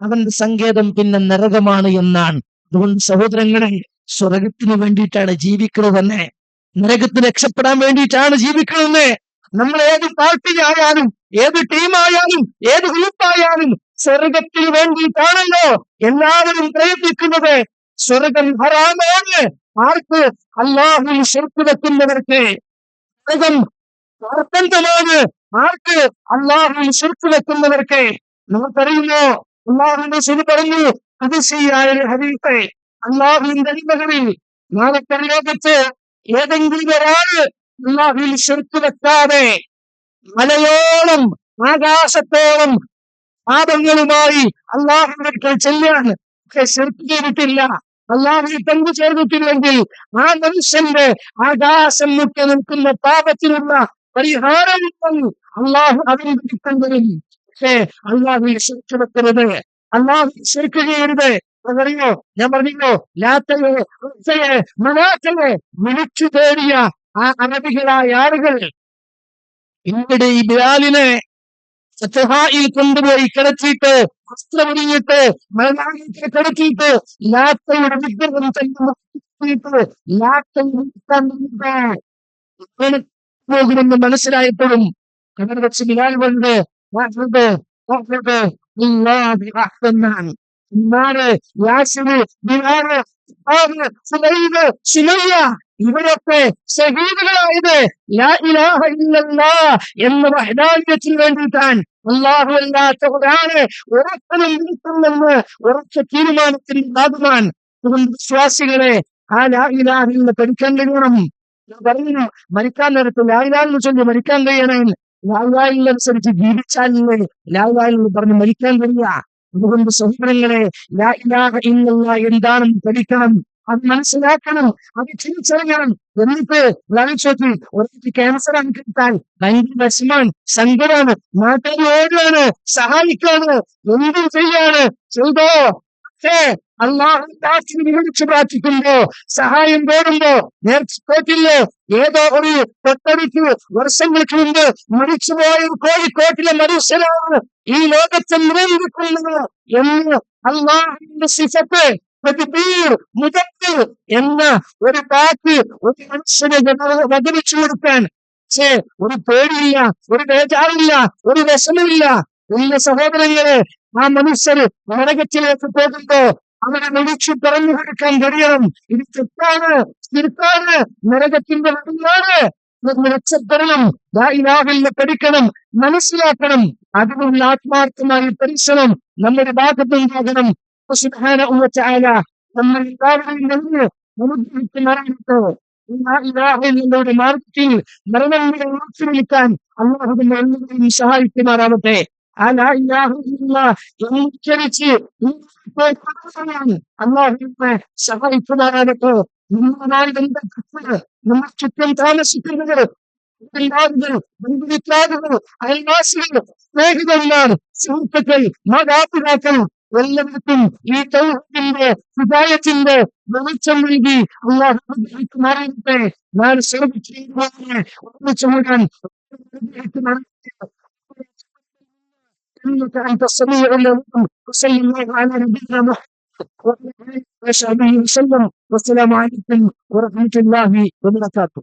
അവന്റെ സങ്കേതം പിന്നെ നരകമാണ് എന്നാണ്. അതുകൊണ്ട് സഹോദരങ്ങളെ, സ്വർഗത്തിന് വേണ്ടിയിട്ടാണ് ജീവിക്കുന്നത് തന്നെ, നരകത്തിന് രക്ഷപ്പെടാൻ വേണ്ടിയിട്ടാണ് ജീവിക്കുന്നത്. നമ്മൾ ഏത് പാർട്ടി ആയാലും, ഏത് ടീമായാലും, ഏത് ഗ്രൂപ്പായാലും സ്വർഗത്തിന് വേണ്ടിയിട്ടാണല്ലോ എല്ലാവരും പ്രയത്നിക്കുന്നത്. സ്വർഗം ഹറാമാണ് ആർക്ക്? അല്ലാഹുവിൽ ശിർക്ക് വെക്കുന്നവർക്ക്. സ്വർഗം നിർബന്ധമാണ് ആർക്ക്? അല്ലാഹുവിൽ ശിർക്ക് വെക്കുന്നവർക്ക്. നമുക്കറിയുന്നു, അല്ലാഹുവിന്റെ ശരി പറഞ്ഞു അതിശയായ ഹദീസ്, അല്ലാഹുവിന്റെ അടിമകളിൽ നാളെ ലോകത്ത് ഏതെങ്കിലും ഒരാള് അല്ലാഹുവിൽ ശിർക്ക് വെക്കാതെ മലയോളം ആകാശത്തോളം പാപങ്ങളുമായി അല്ലാഹുവിന്റെ ചെല്ലാണ്, ശിർക്ക് ചെയ്തിട്ടില്ല, അല്ലാഹുവിൽ പങ്കു ചേർന്നിട്ടില്ലെങ്കിൽ ആ മനുഷ്യന്റെ ആകാശം മുട്ടി നിൽക്കുന്ന പാപത്തിനുള്ള പരിഹാരം അല്ലാഹു അതിന് വിധിക്കൊണ്ടുവരും. പക്ഷേ അല്ലാഹുവിൽ ശിർക്ക് വെക്കരുത്, അല്ലാഹുവിൽ ശിർക്ക് ചെയ്യരുത്. അതറിയോ, ഞാൻ പറഞ്ഞില്ലോ, ലാത്തയെ ഉസ്സയെ മനാത്തയെ വിളിച്ചു തേടിയ ആ അറബികളായ ആളുകൾ പിന്നീട് ഈ ബിലാലിനെ ഫത്ഹായിൽ കൊണ്ടുപോയി കിടത്തിയിട്ട് വസ്ത്രമൊരിഞ്ഞിട്ട് മലനാട്ടിൽ കിടത്തിയിട്ട് ലാത്തയുടെ വിഗ്രഹം പോകുമെന്ന് മനസ്സിലായപ്പോഴും കടൽ വെച്ച് ബിലാൽ വന്നത് ഇന്നാണ് യാസിന്, ബിലാല്, ഇബ്രാഹിം, സുലൈഖ്, സുമയ്യ ഇവരൊക്കെ ശഹീദുകളായത് ലാ ഇലാഹ ഇല്ലല്ലാഹ് എന്ന വഹ്ദാനിയത്തിന് വേണ്ടിയിട്ടാണ്. അല്ലാഹു അല്ലാത്ത ഒരാളെ ഒരിക്കലും വിളിക്കുമെന്ന് ഉറച്ച തീരുമാനത്തിന്റെ ഭാഗമാണ്. അതുകൊണ്ട് വിശ്വാസികളെ ആ ലാ ഇലാഹ ഇല്ല പഠിക്കാൻ കഴിയണം. ഞാൻ പറയുന്നു, മരിക്കാൻ നേരത്ത് ലാ ഇലാഹ എന്ന് ചൊല്ലി മരിക്കാൻ കഴിയണം. ലാ ഇലാഹ ഇല്ല അനുസരിച്ച് ജീവിച്ചാലേ ലാ ഇലാഹ എന്ന് പറഞ്ഞ് മരിക്കാൻ കഴിയുക. അതുകൊണ്ട് സഹോദരങ്ങളെ, ലാ ഇലാഹ ഇല്ലല്ലാഹ് എന്താണെന്ന് പഠിക്കണം, അത് മനസ്സിലാക്കണം, അത് തിരിച്ചറിയണം. എന്നിട്ട് ചോദിച്ചു, ഒരാൾക്ക് ക്യാൻസർ അനുഭവിച്ചാൽ ഭയങ്കര വിഷമാണ്, സങ്കടമാണ്, നാട്ടുകാർ ഓടുകയാണ്, സഹായിക്കാണ്, എന്തും ചെയ്യാണ്, ചെയ്തോ. പക്ഷേ അള്ളാഹു വിളിച്ചു പ്രാർത്ഥിക്കുമ്പോ, സഹായം തേടുമ്പോ നേർച്ച കേട്ടില്ലേ, ഏതോ ഒരു തൊട്ടടുത്ത് വർഷങ്ങൾക്ക് മുമ്പ് മരിച്ചുപോയ ഒരു കോഴിക്കോട്ടിലെ മനുഷ്യരാണ് ഈ ലോകത്തെ നിലനിൽക്കുന്നത് എന്ന് അള്ളാഹുവിന്റെ സിഫത്ത് മുദബ്ബിർ എന്ന ഒരു വാക്ക് ഒരു മനുഷ്യനെ വചനിച്ചു കൊടുക്കാൻ. പക്ഷേ ഒരു പേടിയില്ല, ഒരു ബേജാറില്ല, ഒരു വിഷമില്ല. എന്റെ സഹോദരങ്ങളെ, ആ മനുഷ്യര് നരകത്തിലേക്ക് പോകുമ്പോ അവരെ വിളിച്ചു പറഞ്ഞു കൊടുക്കാൻ കഴിയണം. ഇത് തെറ്റാണ്, തിരുത്താണ്, നരകത്തിന്റെ വഴിയാണ്, രക്ഷപ്പെടണം, ലാ ഇലാഹ ഇല്ല പഠിക്കണം, മനസ്സിലാക്കണം. അതിനുള്ള ആത്മാർത്ഥമായ പരിശ്രമം നമ്മുടെ ഭാഗത്തുണ്ടാകണം. സുബ്ഹാനഹു വ തആല നമ്മൾ എല്ലാവരെയും നൽകി അനുഗ്രഹിക്കുമാറാകട്ടെ. ലാ ഇലാഹ ഇല്ലയുടെ മാർഗത്തിൽ മരണം വരെ ഉറച്ചു നിൽക്കാൻ അല്ലാഹു നമ്മെ സഹായിക്കുമാറാകട്ടെ. ആ ലാ ഇലാഹ ഇല്ലല്ലാഹ് ഉച്ചരിച്ച് അല്ലാഹുവിനെ സഹായിക്കുമാറാകട്ടെ. നമ്മളുമായി ബന്ധപ്പെട്ടത്, നമ്മൾ ചുറ്റും താമസിക്കുന്നത്, ബന്ധുമിത്രാദികൾ, അയൽവാസികൾ, സ്നേഹിതന്മാർ, സുഹൃത്തുക്കൾ, മാതാപിതാക്കൾ എല്ലാവർക്കും ഈ തൗഹീദിന്റെ ഹിദായത്തിന്റെ വെളിച്ചം നൽകി അല്ലാഹു അനുഗ്രഹിക്കുമാറാകട്ടെ. നാളെ സ്വർഗ്ഗത്തിലേക്ക് ഒന്നിച്ചു കൂടാൻ إنك أنت السميع العليم. وصلى الله على نبينا محمد وعلى آله وصحبه وسلم. والسلام عليكم ورحمة الله وبركاته.